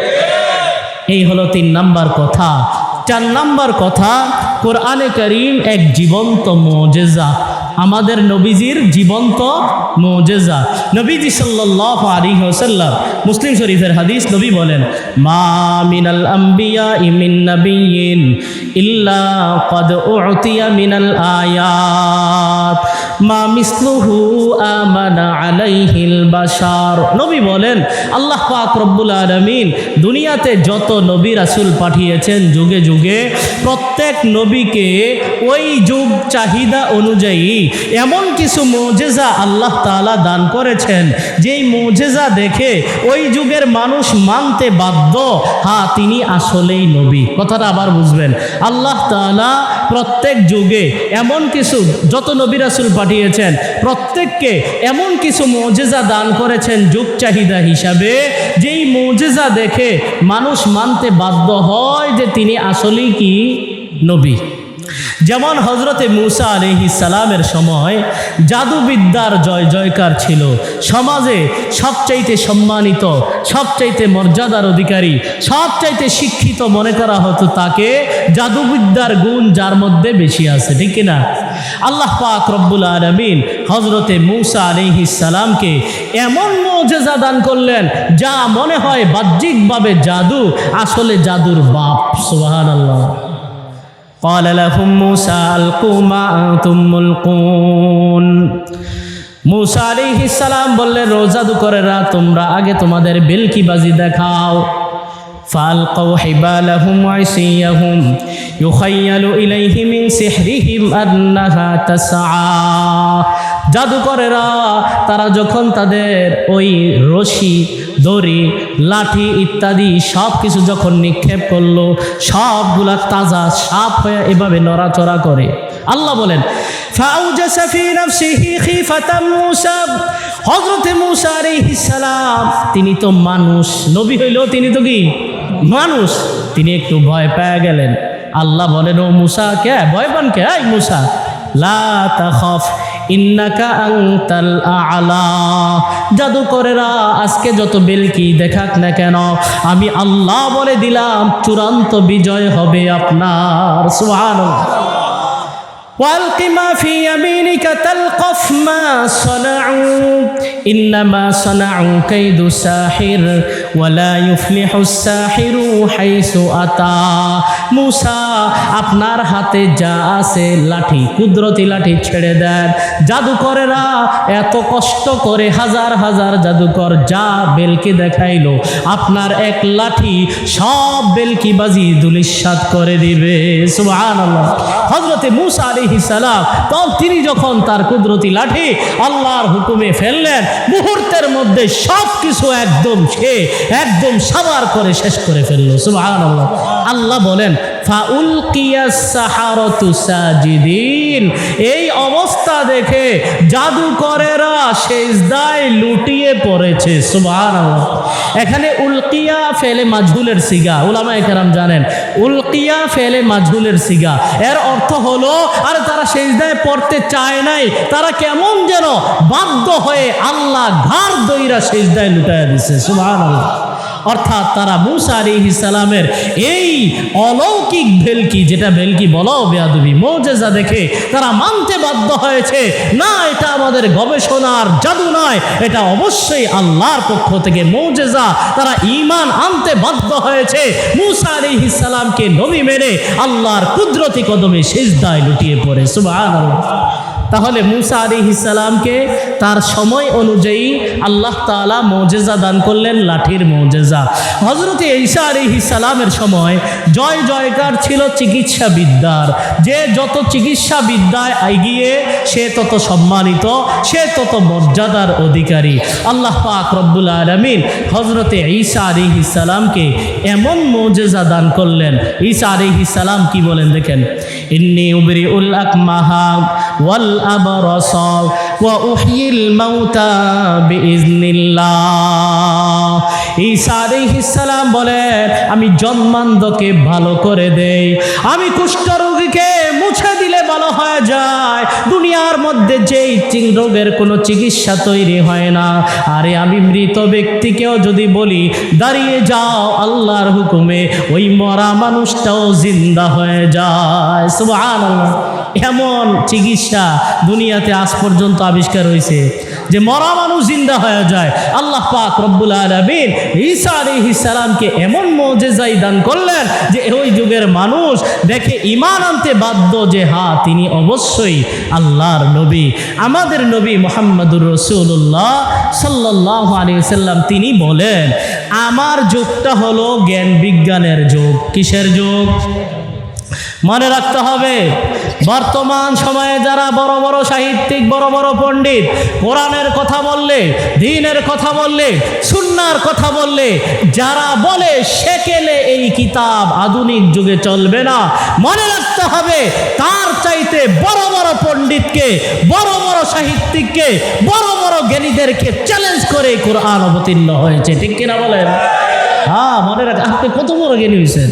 এই হলো 3 নাম্বার কথা। 4 নাম্বার কথা, কোরআনে কারীম এক জীবন্ত মুজিজা, আমাদের নবীজির জীবন্ত মুজিজা। নবীজি সাল্লাল্লাহু আলাইহি ওয়াসাল্লাম, মুসলিম শরীফের হাদিস, নবী বলেন, মা মিনাল আম্বিয়া মিন নাবিয়্যিন ইল্লা ক্বাদ উতিয়া মিনাল আয়াত মা মিসলুহু আমানা আলাইহিল বাশার। নবী বলেন, আল্লাহ পাক রব্বুল আলামিন দুনিয়াতে যত নবী রাসূল পাঠিয়েছেন যুগে যুগে, প্রত্যেক নবীকে ওই যুগ চাহিদা অনুযায়ী এমন কিছু মুজিজা আল্লাহ তাআলা দান করেছেন, যেই মুজিজা দেখে ওই যুগের মানুষ মানতে বাধ্য, হ্যাঁ তিনি আসলেই নবী। কথাটা আবার বুঝবেন, আল্লাহ তাআলা প্রত্যেক যুগে এমন কিছু, যত নবী রাসূল পাঠিয়েছেন প্রত্যেককে এমন কিছু মুজিজা দান করেছেন যুগ চাহিদা হিসাবে, যেই মুজিজা দেখে মানুষ মানতে বাধ্য হয় যে তিনি আসলেই কি নবী। যেমন হজরতে মূসা আলাইহিস সালামের সময় জাদুবিদ্যার জয় জয়কার ছিল, সমাজে সবচাইতে সম্মানিত, সবচাইতে মর্যাদার অধিকারী, সবচাইতে শিক্ষিত মনে করা হতো তাকে, জাদুবিদ্যার গুণ যার মধ্যে বেশি আছে। ঠিক কিনা? আল্লাহ পাক রব্বুল আলামিন হজরতে মূসা আলাইহিস সালামকে এমন মুজিজা দান করলেন যা মনে হয় বাহ্যিকভাবে জাদু, আসলে জাদুর বাপ। সুবহানাল্লাহ। قال لهم موسى ألقوا ما أنتم ملقون। মূসা আলাইহিস সালাম বললেন, ও জাদুকরেরা, তোমরা আগে তোমাদের বেলকিবাজি দেখাও। ফালকাউ হিবালাহুম ওয়া ইসিয়াহুম ইউখায়্যালু ইলাইহি মিন সিহরিহিম আন্নাহা তাসআ। জাদুকরেরা তারা যখন তাদের ওই রশি, দড়ি, লাঠি ইত্যাদি সব কিছু যখন নিক্ষেপ করলো, সবগুলা তাজা সাপ হয়ে এভাবে নড়াচড়া করে। আল্লাহ বলেন, ফাউজাসা ফি নাফসিহি খিফাতাম মূসা। হযরতে মূসা আলাইহিস সালাম তিনি তো মানুষ, নবী হইলেও তিনি তো কি মানুষ, তিনি একটু ভয় পেয়ে গেলেন। আল্লাহ বলেন, ও মূসা, কে ভয় পান কে? এই মূসা, লা তাখাফ ইন্নাকা আনতাল আ'লা। জাদুকরেরা আজকে যত বেলকি দেখাক না কেন, আমি আল্লাহ বলে দিলাম চূড়ান্ত বিজয় হবে আপনার। সুবহানাল্লাহ। والق ما في يمينك تلقف ما صنعوا إنما صنعوا كيد ساحر ولا يفلح الساحر حيث أتى। মূসা, আপনার হাতে যা আছে লাঠি, কুদরতি লাঠি ছেড়ে দেন। জাদুকরেরা এত কষ্ট করে হাজার হাজার জাদুকর যা বেলকি দেখাইলো, আপনার এক লাঠি সব বেলকিবাজি ধূলিসাৎ করে দিবে। সুবহানাল্লাহ। হযরতে মূসা আলাইহিস সালাম তিনি যখন তার কুদরতি লাঠি আল্লাহর হুকুমে ফেললেন, মুহূর্তের মধ্যে সব কিছু একদম সাবার করে শেষ করে ফেললো। সুবহানাল্লাহ। আল্লাহ বলেন, ফাউলকিয়াস সাহারাতু সাজিদিন। এই অবস্থা দেখে জাদুকরেরা সিজদায় লুটিয়ে পড়েছে। সুবহানাল্লাহ। এখানে উলকিয়া ফেলে মাজহুলের সিগা, উলামায়ে কেরাম জানেন উলকিয়া ফেলে মাজহুলের সিগা, এর অর্থ হলো আর তারা সিজদায় পড়তে চায় নাই, তারা কেমন যেন বাধ্য হয়ে আল্লাহ ঘাড় দইরা সিজদায় লুটাইয়া দিছে। সুবহানাল্লাহ। অর্থাৎ তারা মূসা আলাইহিস সালামের এই অলৌকিক ভেলকি, যেটা ভেলকি বলাও বেয়াদবি, মুজিজা দেখে তারা মানতে বাধ্য হয়েছে, না এটা আমাদের গবেষণার জাদু নয়, এটা অবশ্যই আল্লাহর পক্ষ থেকে মুজিজা। তারা ঈমান আনতে বাধ্য হয়েছে, মূসা আলাইহিস সালামকে নবী মেনে আল্লাহর কুদরতি কদমে সিজদায় লুটিয়ে পড়ে। সুবহানাল্লাহ। তাহলে মুসা আলাইহিস সালামকে তার সময় অনুযায়ী আল্লাহ তাআলা মুজিজা দান করলেন, লাঠির মুজিজা। হযরত ঈসা আলাইহিস সালামের সময় জয় জয়কার ছিল চিকিৎসা বিদ্যার। যে যত চিকিৎসা বিদ্যায় এগিয়ে সে তত সম্মানিত, সে তত মর্যাদার অধিকারী। আল্লাহ পাক রব্বুল আলামিন হযরত ঈসা আলাইহিস সালামকে এমন মুজিজা দান করলেন। ঈসা আলাইহিস সালাম কি বলেন দেখেন, ইন্নী উবরিউল আকমাহা ওয়াল আবরাসা ওয়া উহয়িল মাউতা বিইজনিল্লাহ। ঈসা আলাইহিস সালাম বলেন, আমি জন্মান্ধকে ভালো করে দেই, আমি কুষ্ঠরোগীকে মুছে দিলে ভালো হয়ে যায়। দুনিয়ার মধ্যে যেই রোগের কোনো চিকিৎসা তৈরি হয় না, আরে আমি মৃত ব্যক্তিকেও যদি বলি দাঁড়িয়ে যাও আল্লাহর হুকুমে, ওই মরা মানুষটাও জিন্দা হয়ে যায়। সুবহানাল্লাহ। এমন চিকিৎসা দুনিয়াতে আজ পর্যন্ত আবিষ্কার হয়েছে যে মরা মানুষ জিন্দা হয়ে যায়। আল্লাহ পাক রব্বুল আলামিন ঈসা আলাইহিস সালামকে এমন মুজিজা দান করলেন যে ওই যুগের মানুষ দেখে ঈমান আনতে বাধ্য যে হ্যাঁ তিনি অবশ্যই আল্লাহর নবী। আমাদের নবী মুহাম্মদুর রাসূলুল্লাহ সাল্লাল্লাহু আলাইহি ওয়াসাল্লাম তিনি বলেন, আমার যুগটা হলো জ্ঞান বিজ্ঞানের যুগ। কিসের যুগ? মনে রাখতে হবে, বর্তমান সময়ে যারা বড় বড় সাহিত্যিক, বড় বড় পণ্ডিত কোরআনের কথা বললে, দ্বীনের কথা বললে, সুন্নাহর কথা বললে যারা বলে সেকেলে এই কিতাব আধুনিক যুগে চলবে না, মনে রাখতে হবে তার চাইতে বড় বড় পণ্ডিতকে, বড় বড় সাহিত্যিককে, বড় বড় জ্ঞানীদেরকে চ্যালেঞ্জ করে কোরআন অবতীর্ণ হয়েছে। ঠিক কিনা বলেন? হ্যাঁ, মনে রাখ, আপনি কত বড় জ্ঞানী হয়েছেন,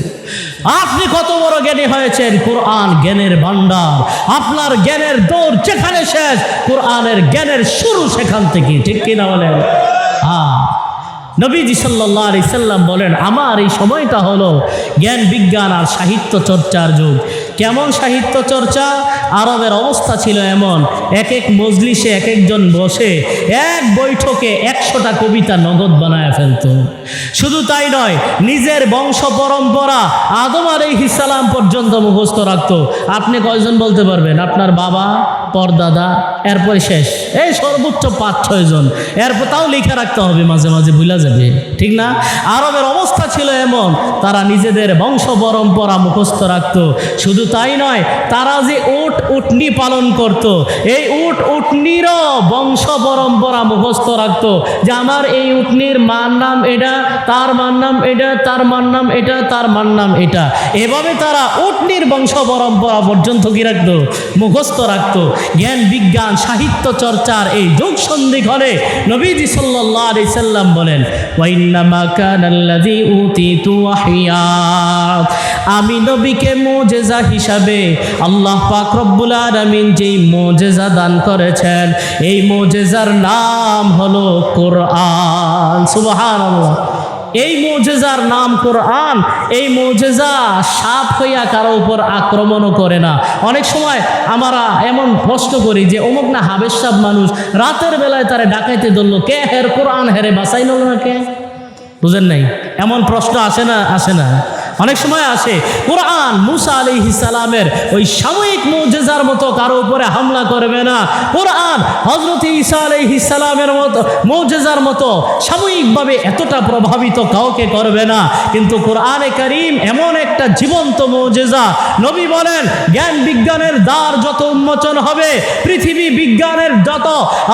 আপনি কত বড় জ্ঞানী হয়েছেন। কোরআন জ্ঞানের ভান্ডার, আপনার জ্ঞানের দৌড় যেখানে শেষ, কোরআনের জ্ঞানের শুরু সেখান থেকে। ঠিক কিনা বলেন? হ্যাঁ, নবীজি সাল্লাল্লাহু আলাইহি সাল্লাম বলেন, আমার এই সময়টা হলো জ্ঞান বিজ্ঞান আর সাহিত্য চর্চার যুগ। কেমন সাহিত্য চর্চা? আরবের অবস্থা ছিল এমন, এক এক মজলিসে এক একজন বসে এক বৈঠকে 100টা কবিতা নগদ বানায় ফেলত। শুধু তাই নয়, নিজের বংশ পরম্পরা আদম আলাইহিস সালাম পর্যন্ত মুখস্থ রাখতো। আপনি কয়জন বলতে পারবেন? আপনার বাবা, পরদাদা, এরপরে শেষ, এই সর্বোচ্চ 5-6 জন। এরপর তাও লিখে রাখতে হবে, মাঝে মাঝে ভুলা যাবে। ঠিক না? আরবের অবস্থা ছিল এমন, তারা নিজেদের বংশ পরম্পরা মুখস্থ রাখতো। শুধু তাই নয়, তারা যে উটনি পালন করত, এই উটনিরও বংশ পরম্পরা মুখস্থ রাখতো, যে আমার এই উটনির মার নাম এটা, তার মার নাম এটা, তার মার নাম এটা, তার মার নাম এটা। এভাবে তারা উটনির বংশ পরম্পরা পর্যন্ত কি রাখতো? মুখস্থ রাখতো। জ্ঞান বিজ্ঞান সাহিত্য চর্চার এই যুগ সন্ধিক্ষণে নবীজি সাল্লাল্লাহু আলাইহি সাল্লাম বলেন, ওয়াইন্নামা কানাল্লাযী উতীতু ওয়াহিয়া, আমি নবীকে মুজিজা হিসাবে আল্লাহ পাক রব্বুল আলামিন যেই মুজিজা দান করেছেন, এই মুজিজার নাম হলো কোরআন। সুবহানাল্লাহ। এই মুজিজার নাম কোরআন। এই মুজিজা সাপ হইয়া কারো উপর আক্রমণও করে না। অনেক সময় আমরা এমন প্রশ্ন করি যে অমুক না হাবেশ সাপ মানুষ, রাতের বেলায় তারে ডাকাইতে ধরলো কে? হের কোরআন হেরে বাঁচাই নিল না কে? বুঝেন নাই? এমন প্রশ্ন আসে না? আসে না? অনেক সময় আসে। কোরআন মুসা আলাইহিস সালামের ওই সাময়িক মুজিজার মতো কারো উপরে হামলা করবে না। কোরআন হযরত ঈসা আলাইহিস সালামের মতো মুজিজার মতো সাময়িকভাবে এতটা প্রভাবিত কাউকে করবে না। কিন্তু কোরআনে কারীম এমন একটা জীবন্ত মুজিজা। নবী বলেন, জ্ঞান বিজ্ঞানের দ্বার যত উন্মোচন হবে, পৃথিবী বিজ্ঞানের যত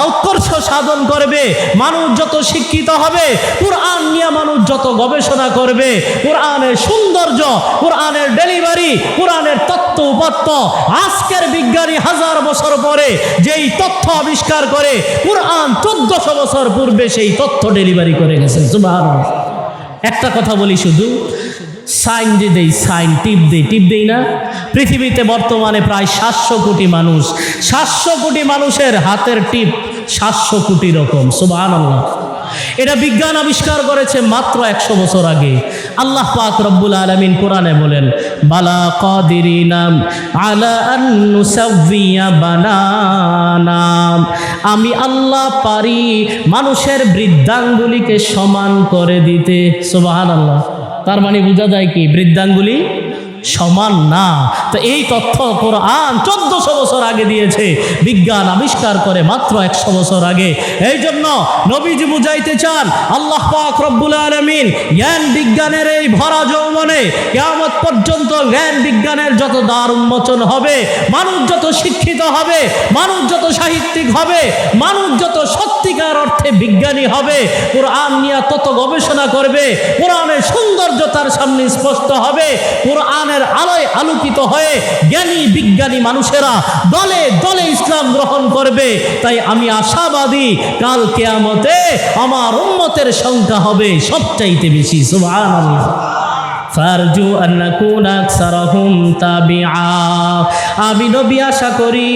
উৎকর্ষ সাধন করবে, মানুষ যত শিক্ষিত হবে, কোরআন নিয়ে মানুষ যত গবেষণা করবে, কোরআনের সৌন্দর্য, কোরআনের ডেলিভারি, কোরআনের তথ্য উপাত্ত, আজকের বিজ্ঞানী 1000 বছর পরে যেই তথ্য আবিষ্কার করে, কোরআন 1400 বছর পূর্বে সেই তথ্য ডেলিভারি করে গেছেন। সুবহানাল্লাহ। একটা কথা বলি, শুধু সাইন যে দেই, সাইন টিপ দেই না? পৃথিবীতে বর্তমানে প্রায় 700 কোটি মানুষ। 700 কোটি মানুষের হাতের টিপ 700 কোটি রকম। সুবহানাল্লাহ। এটা বিজ্ঞান আবিষ্কার করেছে মাত্র 100 বছর আগে। আল্লাহ পাক রব্বুল আলামিন কোরআনে বলেন, বালা কাদিরিনা আলা আন নুসাউইয়া বানানা, আমি আল্লাহ পারি মানুষের বৃদ্ধাঙ্গুলিকে সমান করে দিতে। সুবহানাল্লাহ। তার মানে বোঝা যায় কি? বৃদ্ধাঙ্গুলি সমান না। তো এই তথ্য কোরআন 1400 বছর আগে দিয়েছে, বিজ্ঞান আবিষ্কার করে মাত্র 100 বছর আগে। এই জন্য নবীজি বুঝাইতে চান, আল্লাহ পাক রব্বুল আলামিন জ্ঞান বিজ্ঞানের এই ভরা যৌবনে কিয়ামত পর্যন্ত জ্ঞান বিজ্ঞানের যত দ্বার উন্মোচন হবে, মানুষ যত শিক্ষিত হবে, মানুষ যত সাহিত্যিক হবে, মানুষ যত সত্যিকার অর্থে বিজ্ঞানী হবে, কোরআন নিয়ে তত গবেষণা করবে, কোরআনের সৌন্দর্য তার সামনে স্পষ্ট হবে, কোরআনের আলোয় আলোকিত হয়ে জ্ঞানী বিজ্ঞানী মানুষেরা দলে দলে ইসলাম গ্রহণ করবে। তাই আমি আশাবাদী, কাল কিয়ামতে আমার উম্মতের সংখ্যা হবে সবচাইতে বেশি। সুবহানাল্লাহ। ফারজু আন্নাকুনা আকসারহুম তাবিআ, আমি নবী আশা করি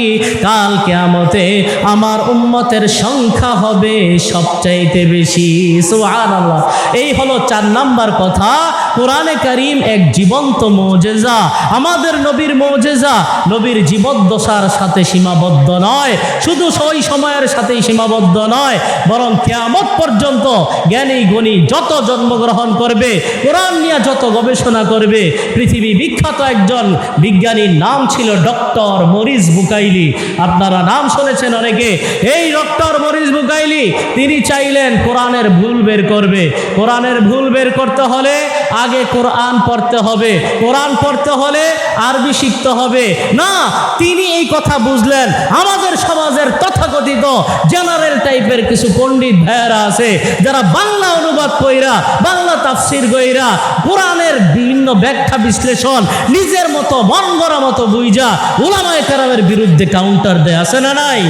কাল কিয়ামতে আমার উম্মতের সংখ্যা হবে সবচাইতে বেশি। সুবহানাল্লাহ। এই হলো 4 নাম্বার কথা। কোরআনে কারীম এক জীবন্ত মুজিজা, আমাদের নবীর মুজিজা নবীর জীবদ্দশার সাথে সীমাবদ্ধ নয়, শুধু ওই সময়ের সাথেই সীমাবদ্ধ নয়, বরং কিয়ামত পর্যন্ত জ্ঞানী গুণী যত জন্মগ্রহণ করবে, কোরআন নিয়ে যত গবেষণা করবে, পৃথিবী বিখ্যাত একজন বিজ্ঞানীর নাম ছিল ডক্টর মরিস বুকাইলি। আপনারা নাম শুনেছেন অনেকে। এই ডক্টর মরিস বুকাইলি তিনি চাইলেন কোরআনের ভুল বের করবে। কোরআনের ভুল বের করতে হলে আগে কোরআন পড়তে হবে, কোরআন পড়তে হলে আরবি শিখতে হবে না। তিনি এই কথা বুঝলেন, আমাদের সমাজের তথাকথিত জেনারেল টাইপের কিছু পণ্ডিত ভাইয়েরা আছে যারা বাংলা অনুবাদ কইরা, বাংলা তাফসির কইরা কোরআনের বিভিন্ন ব্যাখ্যা বিশ্লেষণ নিজের মতো মন গড়া মতো বুঝা উলামায়ে কেরামের বিরুদ্ধে কাউন্টার দেয়, আছে না নাই?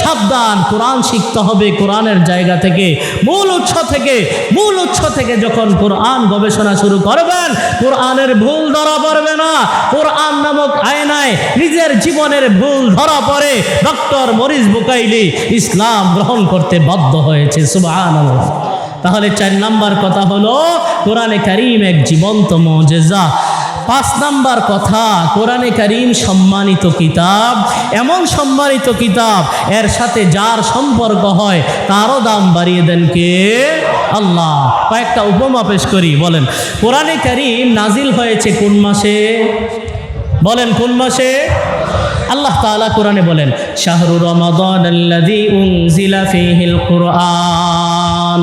সাবধান, কোরআন শিখতে হবে কোরআনের জায়গা থেকে, মূল উৎস থেকে যখন কোরআন গবেষণা শুরু করবেন, কোরআনের ভুল ধরা পড়বে না। কোরআন নামক আয়নায় নিজের জীবনের ভুল ধরা পড়ে ডক্টর মরিস বুকাইলি ইসলাম গ্রহণ করতে বাধ্য হয়েছে। সুবহানাল্লাহ। তাহলে 4 নাম্বার কথা হলো কোরআনে কারীম এক জীবন্ত মুজিজা। 5 নাম্বার কথা, কোরআনে কারীম সম্মানিত কিতাব, এমন সম্মানিত কিতাব এর সাথে যার সম্পর্ক হয় তারও দাম বাড়িয়ে দেন কে? আল্লাহ। কয়েকটা উপমা পেশ করি। বলেন, কোরআনে কারীম নাজিল হয়েছে কোন মাসে? বলেন কোন মাসে? আল্লাহ তাআলা কোরআনে বলেন, শাহরু রমাদানাল্লাযী উনজিলা ফীহিল কুরআন।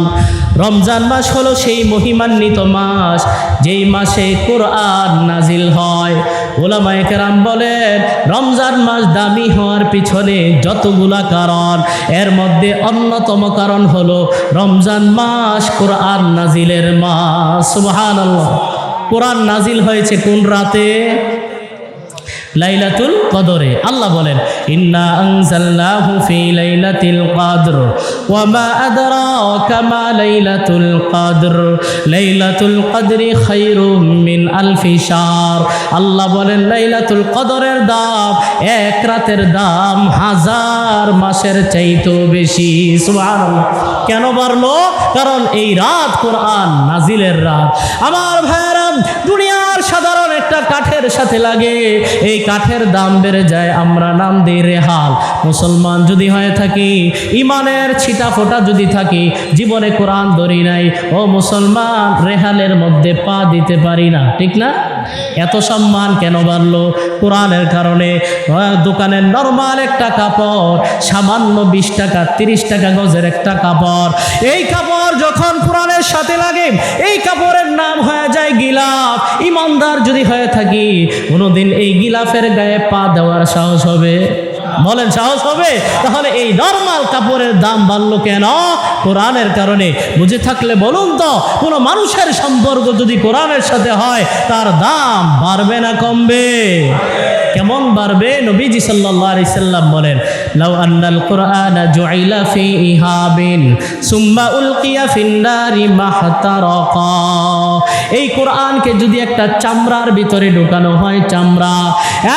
রমজান মাস হলো সেই মহিমান্বিত মাস যেই মাসে কোরআন নাজিল হয়। উলামায়ে কেরাম বলেন, রমজান মাস দামি হওয়ার পিছনে যতগুলা কারণ, এর মধ্যে অন্যতম কারণ হলো রমজান মাস কোরআন নাজিলের মাস। সুবহানাল্লাহ। কোরআন নাজিল হয়েছে কোন রাতে? লাইলাতুল কদরে। আল্লাহ বলেন, ইন্না আনজালনাহু ফি লাইলাতিল কদর ওয়া মা আদরাকা মা লাইলাতুল কদর লাইলাতুল কদরি খায়রুম মিন আলফি শাহর। আল্লাহ বলেন, লাইলাতুল কদরের দাম, এক রাতের দাম 1000 মাসের চাইতেও বেশি। সুবহানাল্লাহ। কেন বাড়লো? কারণ এই রাত কোরআন নাজিলের রাত। আমার ভাইরা, দুনিয়ার সাধারণ একটা কাঠের সাথে লাগে, এই কাঠের দাম বেড়ে যায়, আমরা নাম দিই রেহাল। মুসলমান যদি হয়ে থাকি, ইমানের ছিটা ফোটা যদি থাকি, জীবনে কোরআন ধরি নাই, ও মুসলমান রেহালের মধ্যে পা দিতে পারি না, ঠিক না? এত সম্মান কেন বাড়লো? কোরআনের কারণে। দোকানের নরমাল একটা কাপড় সামান্য 20 টাকা 30 টাকা গজের একটা কাপড়, এই কাপড় যখন কোরআনের সাথে লাগে, এই কাপড়ের নাম হয়ে যায় গিলাফ। ইমানদার যদি হয়ে থাকি, কোনোদিন এই গিলাফের গায়ে পা দেওয়ার সাহস হবে? বলেন, সাহস হবে? তাহলে এই নরমাল কাপড়ের দাম বাড়লো কেন? কোরআনের কারণে। বুঝে থাকলে বলুন তো, কোনো মানুষের সম্পর্ক যদি কোরআনের সাথে হয়, তার দাম বাড়বে না কমবে? কেমন বাড়বে? নবীজি সাল্লাল্লাহু আলাইহি সাল্লাম বলেন, লাউ আন্নাল কুরআনা জুইলা ফি ইহাবিন সুম্মা উলকিয়া ফিন নারি মাহতারাকা। এই কোরআনকে যদি একটা চামড়ার ভিতরে ঢোকানো হয়, চামড়া,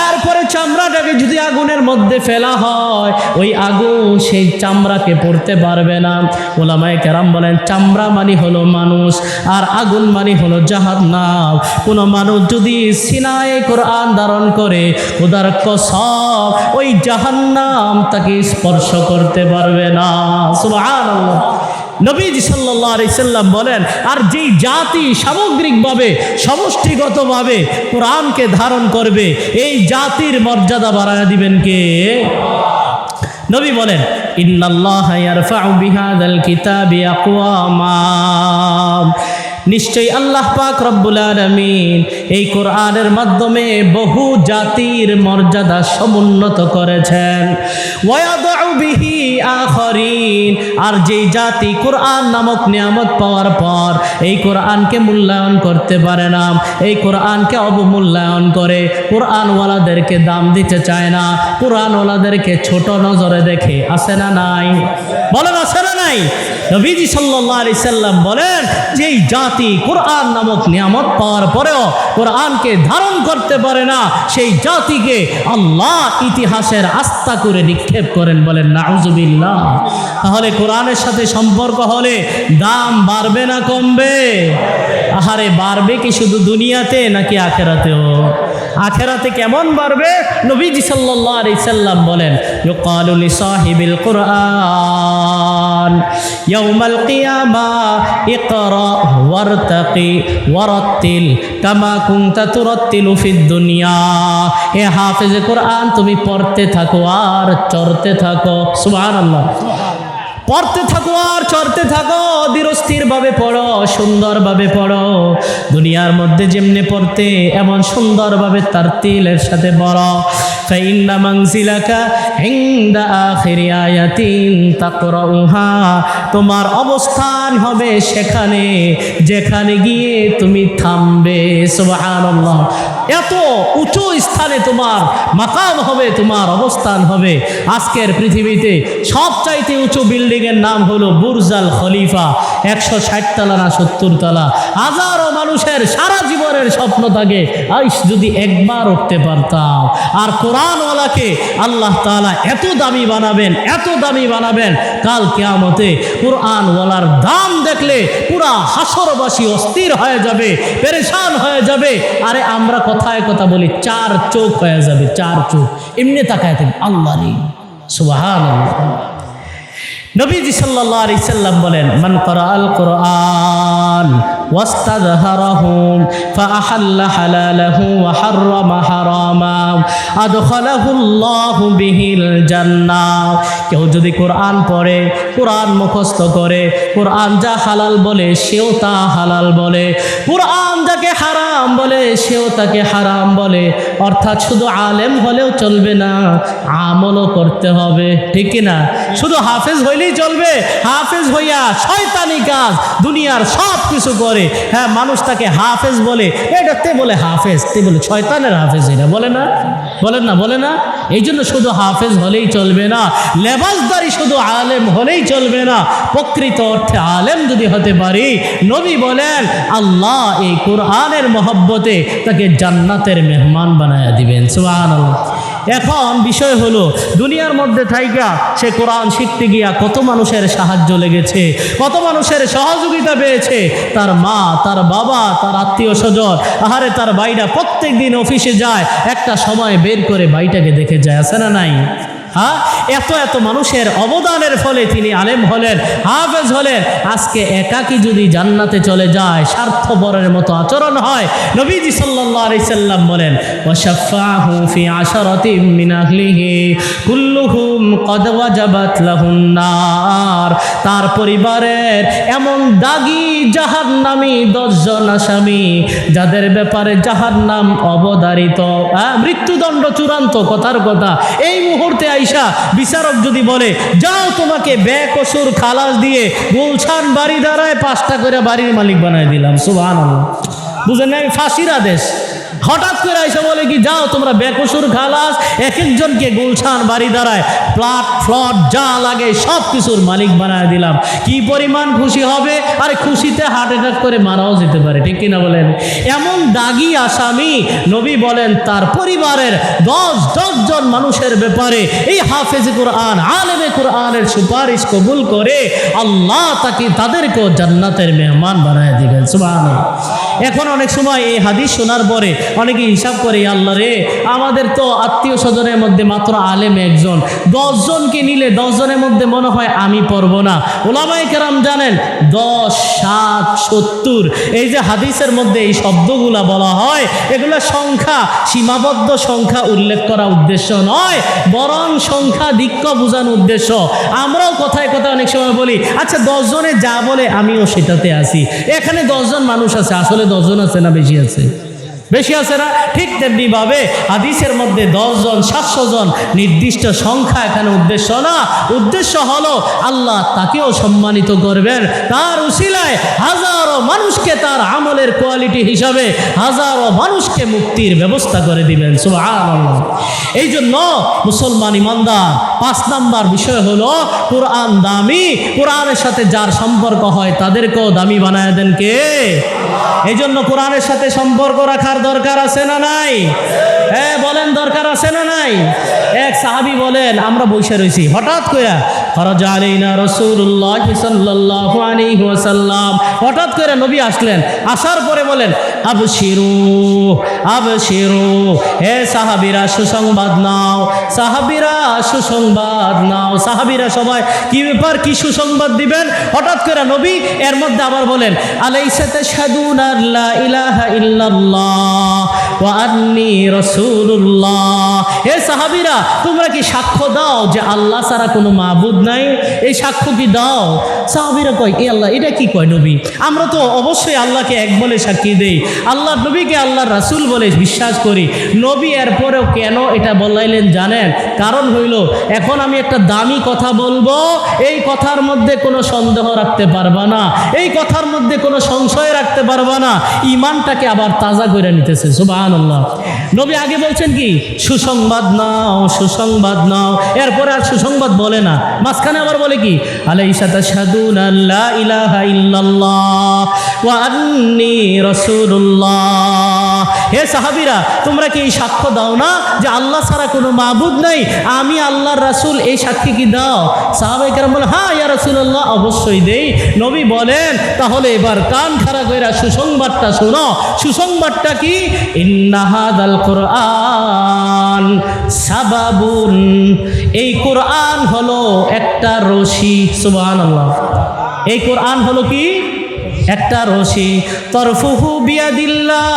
এরপরে চামড়াটাকে যদি আগুনের মধ্যে ফেলা হয়, ওই আগুন সেই চামড়াকে পড়তে পারবে না। উলামায়ে কেরাম বলেন, চামড়া মানে হলো মানুষ, আর আগুন মানে হলো জাহান্নাম। কোনো মানুষ যদি সিনায় কোরআন ধারণ করে, খোদার কসম ওই জাহান্নাম তাকে স্পর্শ করতে পারবে না। সুবহানাল্লাহ। নবীজি সাল্লাল্লাহু আলাইহি সাল্লাম বলেন, আর যেই জাতি সামগ্রিকভাবে সমষ্টিগতভাবে কোরআনকে ধারণ করবে এই জাতির মর্যাদা বাড়ায় দিবেন কে? নবী বলেন, ইন্নাল্লাহা ইয়ারফাউ বিহাযাল কিতাবি আকওয়ামা, নিশ্চয়ই আল্লাহ পাক রব্বুল আলামিন এই কোরআনের মাধ্যমে বহু জাতির মর্যাদা সমুন্নত করেছেন। ওয়ায়াদউ বিহি আখরিন, আর যেই জাতি কোরআন নামক নিয়ামত পাওয়ার পর এই কোরআনকে মূল্যায়ন করতে পারে না, এই কোরআনকে অবমূল্যায়ন করে, কোরআনওয়ালাদেরকে দাম দিতে চায় না, কোরআনওয়ালাদেরকে ছোট নজরে দেখে, আছে না নাই? বলেন আছে না নাই? নবীজি সাল্লাল্লাহু আলাইহি সাল্লাম বলেন, যেই জাতি কোরআন নামক নিয়ামত পাওয়ার পরেও কোরআনকে ধারণ করতে পারে না সেই জাতিকে আল্লাহ ইতিহাসের আস্থা করে নিক্ষেপ করেন। বলেন নাউজুবিল্লাহ। তাহলে কোরআনের সাথে সম্পর্ক হলে দাম বাড়বে না কমবে? আহারে বাড়বে কি শুধু দুনিয়াতে নাকি আখেরাতেও? আখেরাতে কেমন বাড়বে? নবীজি সাল্লাল্লাহু আলাইহি সাল্লাম বলেন, ইউকালু লিসাহিবিল কুরআন ইয়াউমাল কিয়ামা ইকরা ওয়ারতাকি ওয়ারাত্তিল কামা কুনতা তুরাত্তিলু ফিদ দুনিয়া। হে হাফেজে কোরআন, তুমি পড়তে থাকো আর চড়তে থাকো। সুবহানাল্লাহ। পড়তে থাকো আর চড়তে থাকো, ধীরস্থিরভাবে পড়ো, সুন্দরভাবে পড়ো। দুনিয়ার মধ্যে যেমনি পড়তে এমন সুন্দরভাবে তারতিলের সাথে পড়ো। ফাইন্না মানজিলাকা ইনদা আখিরি আয়াতিন তাকরাউহা, তোমার অবস্থান হবে সেখানে যেখানে গিয়ে তুমি থামবে। সুবহানাল্লাহ। এত উঁচু স্থানে তোমার মাকাম হবে, তোমার অবস্থান হবে। আজকের পৃথিবীতে সবচাইতে উঁচু বিল্ডিং এর নাম হলো বুর্জ আল খলিফা, 160 তলা না 70 তলা। হাজারো মানুষের সারা জীবনের স্বপ্ন থাকে, আইস যদি একবার উঠতে পারতাম। আর কোরআনওয়ালাকে আল্লাহ তাআলা এত দামি বানাবেন, এত দামি বানাবেন, কাল কিয়ামতে কোরআনওয়ালার দাম দেখলে পুরা হাসরবাসী অস্থির হয়ে যাবে, পেরেশান হয়ে যাবে। আরে আমরা কথায় কথা বলি, 4 চোখ হয়ে যাবে, 4 চোখ এমনি তাকায় থাকবে। আল্লাহ রে, সুবহানাল্লাহ। নবীজি সাল্লাল্লাহু আলাইহি সাল্লাম বলেন, মান ক্বারাআল কুরআন ওয়াস্তাযহারাহু ফাআহাল্লা হালালাহু ওয়া হাররামা হারামা আদখালাহুল্লাহু বিহিল জান্নাহ। কেউ যদি কোরআন পড়ে, কোরআন মুখস্থ করে, কোরআন যা হালাল বলে সেও তা হালাল বলে, কোরআন যাকে হারাম বলে সেও তাকে হারাম বলে। অর্থাৎ শুধু আলেম হলেও চলবে না, আমলও করতে হবে, ঠিক কি না? শুধু হাফেজ হইলেই চলবে? হাফেজ হইয়া শয়তানি কাজ দুনিয়ার সব কিছু করে। হ্যাঁ, মানুষ তাকে হাফেজ বলে, এটা তে বলে হাফেজ, তে বলে শয়তানের হাফেজ, এটা বলে না? বলেন না? বলে না? এই জন্য শুধু হাফেজ হলেই চলবে না, লেবাসদারি শুধু আলেম হলেই চলবে না। প্রকৃত অর্থে আলেম যদি হতে পারি, নবী বলেন আল্লাহ এই কোরআনের মহব্বতে তাকে জান্নাতের মেহমান বানায়া দিবেন। সুবহানাল্লাহ। এখন বিষয় হলো, দুনিয়ার মধ্যে থাইকা সে কোরআন শিখতে গিয়া কত মানুষের সাহায্য লেগেছে, কত মানুষের সহযোগিতা পেয়েছে। তার মা, তার বাবা, তার আত্মীয় স্বজন, আহারে তার ভাইরা প্রত্যেক দিন অফিসে যায়, একটা সময় বের করে ভাইটাকে দেখে যায়, আছে না নাই? হ্যাঁ, এত এত মানুষের অবদানের ফলে তিনি আলেম হলেন, হাফেজ হলেন। আজকে একাকী যদি জান্নাতে চলে যায়, স্বার্থপরের মতো আচরণ হয়, নবীজি সাল্লাল্লাহু আলাইহি সাল্লাম বলেন, ওয়াশাফাহু ফি আশরাতিন মিন আহলিহি কুল্লুহুম ক্বাদ ওয়াজাবাত লাহুন নার। তার পরিবারের এমন দাগী জাহান্নামী 10 জন আসামি, যাদের ব্যাপারে জাহান্নাম অবধারিত, মৃত্যুদণ্ড চূড়ান্ত। কথার কথা, এই মুহূর্তে আইসা বিচারক যদি বলে, যাও তোমাকে বেকসুর খালাস দিয়ে গুলশান বাড়ি দাঁড়ায় 5টা করে বাড়ির মালিক বানায় দিলাম। সুবহানাল্লাহ। বুঝেন না? আমি ফাঁসির আদেশ। হঠাৎ করে আইসা বলে কি, যাও তোমরা বেকসুর খালাস, এক একজনকে গুলশান বাড়ি দাঁড়ায় প্লট ফ্লট যা লাগে সব কিছুর মালিক বানায় দিলাম। কি পরিমাণ খুশি হবে! আরে খুশিতে হার্ট অ্যাটাক করে মারাও যেতে পারে, ঠিক কিনা বলেন? এমন দাগী আসামি, নবী বলেন তার পরিবারের 10 জন মানুষের ব্যাপারে এই হাফেজে কোরআন, আলেমে কোরআনের সুপারিশ কবুল করে আল্লাহ তাদেরকেও জান্নাতের মেহমান বানায় দিবেন। সুবহানাল্লাহ। এখন অনেক সময় এই হাদিস শোনার পরে অনেকে হিসাব করে, আল্লাহ রে, আমাদের তো আত্মীয় স্বজনের মধ্যে মাত্র আলেম একজন, 10 জনকে নিলে 10 জনের মধ্যে মনে হয় আমি পড়ব না। উলামায়ে কেরাম জানেন 10, 7, 70, এই যে হাদিসের মধ্যে এই শব্দগুলা বলা হয়, এগুলা সংখ্যা, সীমাবদ্ধ সংখ্যা উল্লেখ করা উদ্দেশ্য নয়, বরং সংখ্যা দিক্ষ বোঝানোর উদ্দেশ্য। আমরাও কথায় কথায় অনেক সময় বলি, আচ্ছা 10 জনে যা বলে আমিও সেটাতে আছি। এখানে 10 জন মানুষ আছে, আসলে 10 জন আছে না বেশি আছে? বেশি আছে না? ঠিক তেমনি ভাবে হাদিসের মধ্যে 10 জন, 700 জন নির্দিষ্ট সংখ্যা এখানে উদ্দেশ্য না। উদ্দেশ্য হলো আল্লাহ তাকেও সম্মানিত করবেন, তার উসিলায় হাজারো মানুষকে তার আমলের কোয়ালিটি হিসাবে হাজারো মানুষকে মুক্তির ব্যবস্থা করে দিবেন। সুবহানাল্লাহ। এই জন্য মুসলমান ইমানদার 5 নাম্বার বিষয় হলো কোরআন দামি। কোরআনের সাথে যার সম্পর্ক হয় তাদেরকেও দামি বানায় দেন কে? এই জন্য কোরআনের সাথে সম্পর্ক রাখার দরকার আছে না নাই? হ্যাঁ বলেন, দরকার আছে না নাই? এক সাহাবী বলেন, আমরা বসে রয়েছি, হঠাৎ করে খরাজা আলাইনা রাসূলুল্লাহ সাল্লাল্লাহু আলাইহি ওয়াসাল্লাম, হঠাৎ করে নবী আসলেন। আসার পরে বলেন, আবশিরু আবশিরু, হে সাহাবীরা সুসংবাদ নাও, সাহাবীরা সুসংবাদ নাও। সাহাবীরা সবাই কি ব্যাপার, কি সুসংবাদ দিবেন? হঠাৎ করে নবী এর মধ্যে আবার বলেন, আলাইসা তাশহাদুনা লা ইলাহা ইল্লাল্লাহ ওয়া আন্নী রাসূলুল্লাহ। হে সাহাবীরা, তোমরা কি সাক্ষ্য দাও যে আল্লাহ ছাড়া কোনো মাবুদ নাই? এই সাক্ষ্য কি দাও? সাহাবীরা কয়, এ আল্লাহ, এটা কি কয় নবী? আমরা তো অবশ্যই আল্লাহকে এক বলে সাক্ষী দেই, আল্লাহর নবীকে আল্লাহর রাসূল বলে বিশ্বাস করি। নবী এরপরেও কেন এটা বলাইলেন জানেন? কারণ হইল, এখন আমি একটা দামি কথা বলবো, এই কথার মধ্যে কোনো সন্দেহ রাখতে পারবা না, এই কথার মধ্যে কোনো সংশয় রাখতে পারবা না, ইমানটাকে আবার তাজা করে নিতেছে। সুবহানাল্লাহ। নবী আগে বলছেন কি, সুসংবাদ নাও, সুসংবাদ নাও, এরপরে আর সুসংবাদ বলে না, মাঝখানে আবার বলে কি, আলাইসা তাশহাদুনা লা ইলাহা ইল্লাল্লাহ ওয়া আন্নী রাসূলুল্লাহ। হে সাহাবীরা, তোমরা কি এই সাক্ষ্য দাও না যে আল্লাহ ছাড়া কোনো মাবুদ নাই, আমি আল্লাহর রাসূল, এই সাক্ষী কি দাও? সাহাবায়ে কেরাম বলে, হ্যাঁ ইয়া রাসূলুল্লাহ, অবশ্যই দেই। নবী বলেন, তাহলে এবার কান খাড়া কইরা সুসংবাদটা শোনো। সুসংবাদটা কি? ইন্না হাদাল কুরআন সাবাবুন, এই কোরআন হলো একটা রশি। সুবহানাল্লাহ। এই কোরআন হলো কি? একটা রশি। তরফুহু বিয়াদিল্লাহ,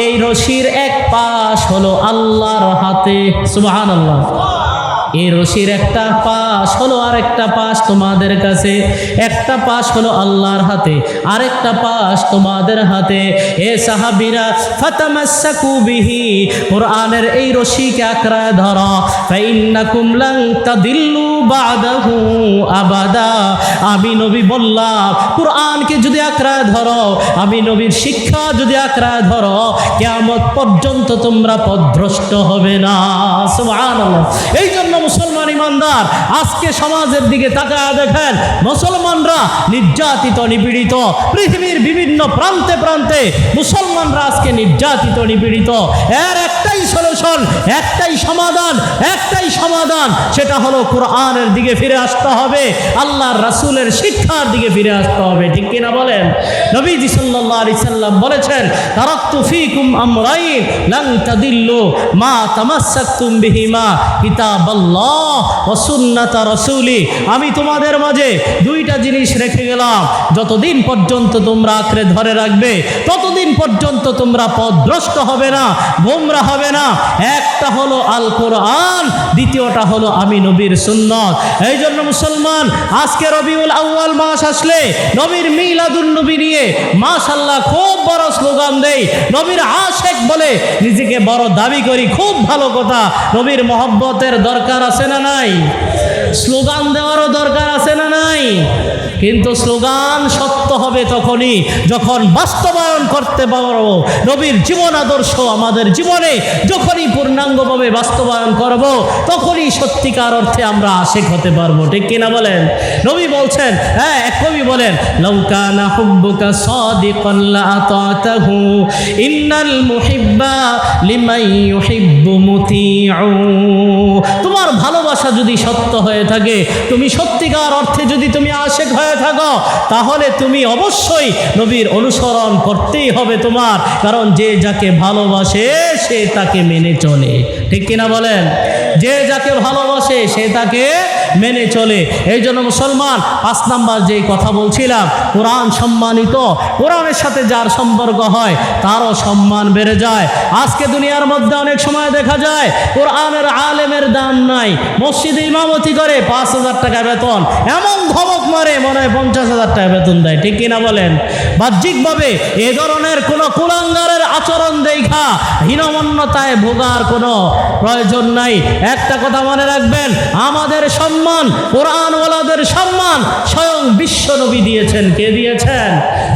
এই রশির এক পাশ হলো আল্লাহর হাতে। সুবহানাল্লাহ। এই রশির একটা পাশ হলো আরেকটা পাশ তোমাদের কাছে, একটা পাশ হলো আল্লাহর হাতে, আরেকটা পাশ তোমাদের হাতে। হে সাহাবীরা, ফাতামাসসাকু বিহি, কোরআনের এই রশিকে আঁকড়ায় ধরো, ফাইন্নাকুম লান তাদিল্লু বাদাহু আবাদা। আমি নবী বললাম, কোরআনকে যদি আঁকড়ায় ধরো, আমি নবীর শিক্ষা যদি আঁকড়ায় ধরো, কিয়ামত পর্যন্ত তোমরা পথভ্রষ্ট হবে না। সুবহানাল্লাহ। এই জন্য মুসলমান ইমানদার, আজকে সমাজের দিকে তাকায় দেখেন, মুসলমানরা নির্যাতিত, নিপীড়িত, পৃথিবীর বিভিন্ন প্রান্তে প্রান্তে মুসলমানরা আজকে নির্যাতিত, নিপীড়িত। এর একটাই সলিউশন, একটাই সমাধান, একটাই সমাধান, সেটা হলো কোরআনের দিকে ফিরে আসতে হবে, আল্লাহর রাসূলের শিক্ষার দিকে ফিরে আসতে হবে। ঠিক কিনা বলেন? নবীজি সাল্লাল্লাহু আলাইহি সাল্লাম বলেছেন, তারাকতু ফীকুম আমরাইন লান তাদিল্লু মা তামাসসাকতুম বিহিমা, কিতাবাল্লাহ ওয়া সুন্নাতা রাসূলি। আমি তোমাদের মাঝে দুইটা জিনিস রেখে গেলাম, যতদিন পর্যন্ত তোমরা আঁকড়ে ধরে রাখবে, ততদিন পর্যন্ত তোমরা পথভ্রষ্ট হবে না, গোমরা হবে না। একটা হলো আল কোরআন, দ্বিতীয়টা হলো আমি নবীর সুন্নাত। এই জন্য মুসলমান, আজকে রবিউল আউয়াল মাস আসলে নবীর মিলাদুন নবী নিয়ে মাশাআল্লাহ খুব বড় স্লোগান দেই, নবীর আশেক বলে নিজেকে বড় দাবি করি। খুব ভালো কথা, নবীর মহব্বতের দরকার আছে না নাই? স্লোগান দেওয়ারও দরকার আছে না নাই? কিন্তু স্লোগান সত্য হবে তখনই যখন বাস্তবায়ন করতে পারবো। নবীর জীবন আদর্শ আমাদের জীবনে যখনই পূর্ণাঙ্গভাবে বাস্তবায়ন করব, তখনই সত্যিকার অর্থে আমরা আশিক হতে পারবো। ঠিক কিনা বলেন? নবী বলছেন, হ্যাঁ, এক কবি বলেন, লাউ কানা হুব্বুকা সাদিকান লা আতাতাহু ইন্নাল মুহিব্বা লিমান ইউহিব্বু মুতিউ। তোমার ভালোবাসা ভালোবাসা যদি সত্য হয়ে থাকে, তুমি সত্যিকার অর্থে যদি তুমি আশিক হয়ে থাকো, তাহলে তুমি অবশ্যই নবীর অনুসরণ করতেই হবে তোমার। কারণ যে যাকে ভালোবাসে সে তাকে মেনে চলে, ঠিক কিনা বলেন? যে যাকে ভালোবাসে সে তাকে মেনে চলে। এই জন্য মুসলমান 5 নাম্বার যেই কথা বলছিলাম, কোরআন সম্মানিত, কোরআনের সাথে যার সম্পর্ক হয় তারও সম্মান বেড়ে যায়। আজকে দুনিয়ার মধ্যে অনেক সময় দেখা যায় কোরআনের আলেমের দাম নাই, মসজিদে ইমামতি করে 5,000 টাকা বেতন, এমন ধমক মারে মনে হয় 50,000 টাকা বেতন দেয়, ঠিক কিনা বলেন? বাহ্যিকভাবে এ ধরনের কোনো কুলাঙ্গারের আচরণ দেখা হীনমন্যতায় ভোগার কোনো প্রয়োজন নাই। একটা কথা মনে রাখবেন, আমাদের সম্মান, কোরআনওয়ালাদের সম্মান স্বয়ং বিশ্ব নবী দিয়েছেন। কে দিয়েছেন?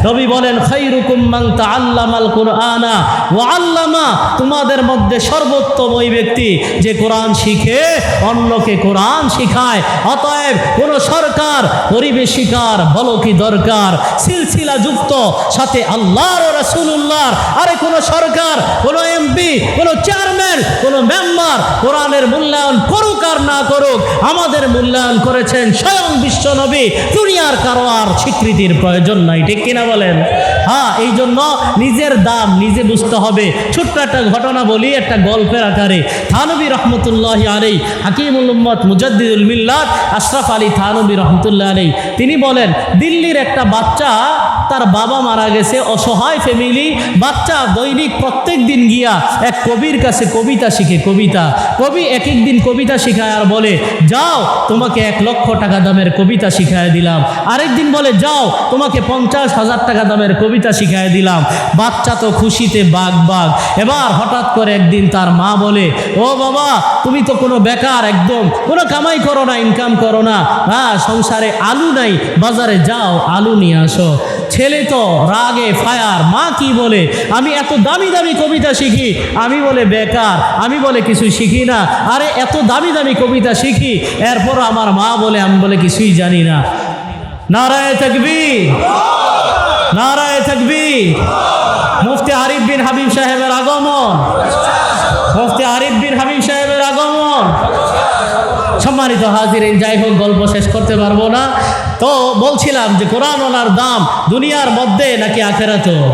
নবী বলেন, খায়রুকুম মান তাআল্লামাল কুরআনা ওয়া আল্লামা, তোমাদের মধ্যে সর্বোত্তম ওই ব্যক্তি যে কোরআন শিখে অন্যকে কোরআন শিখায়। অতএব কোন সরকার পরিবেশিকার বলো কি দরকার, সিলসিলা যুক্ত সাথে আল্লাহর ও রাসূলুল্লাহর। আরে কোন সরকার, কোন এমপি, কোন চেয়ারম্যান, কোন মেম্বার কোরআনের মূল্যায়ন করুক আর না করুক, আমাদের মূল্যায়ন করেছেন স্বয়ং বিশ্ব নবী। দুনিয়ার কারো আর স্বীকৃতির প্রয়োজন নাই, ঠিক কিনা বলেন? হ্যাঁ, এই জন্য নিজের দাম নিজে বুঝতে হবে। ছোট্ট একটা ঘটনা বলি, একটা গল্পের আকারে। থানবী রহমতুল্লাহি আলাইহি, হাকিমুল উম্মত, মুজাদ্দিদুল মিল্লাত আশরাফ আলী থানবী রহমতুল্লাহ আলাইহি, তিনি বলেন, দিল্লির একটা বাচ্চা, তার বাবা মারা গেছে, অসহায় ফ্যামিলি, বাচ্চা দৈনিক প্রত্যেক দিন গিয়া এক কবির কাছে কবিতা শিখে। কবি এক এক দিন কবিতা শিখায় আর বলে, যাও তোমাকে 1 লক্ষ টাকা দামের কবিতা শিখায় দিলাম। আরেক দিন বলে, যাও তোমাকে 50,000 টাকা দামের কবিতা শিখায় দিলাম। বাচ্চা তো খুশিতে বাগ। এবার হঠাৎ করে একদিন তার মা বলে, ও বাবা, তুমি তো কোনো বেকার, একদম কোনো কামাই করো না, ইনকাম করো না, হ্যাঁ, সংসারে আলু নাই, বাজারে যাও আলু নিয়ে আসো। ছেলে তো রাগে ফায়ার। মা কি বলে, আমি এত দামি দামি কবিতা শিখি, আমি বলে বেকার, আমি বলে কিছু শিখি না। আরে এত দামি দামি কবিতা শিখি, এরপর আমার মা বলে, আমি বলে কিছুই জানি না। নারায়ে তাকবীর, নারায়ে তাকবীর। মুফতি আরিফ বিন হাবিব সাহেবের আগমন, মুফতি আরিফ বিন হাবিব সাহেবের আগমন। সম্মানিত হাজিরিন, যাই হোক, গল্প শেষ করতে পারবো না। তো বলছিলাম যে কোরআন ওনার দাম দুনিয়ার মধ্যে নাকি আখেরাতেও?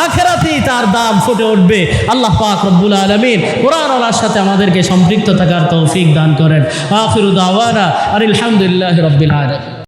আখেরাতেই তার দাম ফুটে উঠবে। আল্লাহ পাক রব্বুল আলামিন কোরআন ওনার সাথে আমাদেরকে সম্পৃক্ত থাকার তৌফিক দান করেন। আখিরু দাওয়ানা আলহামদুলিল্লাহি রাব্বিল আলামিন।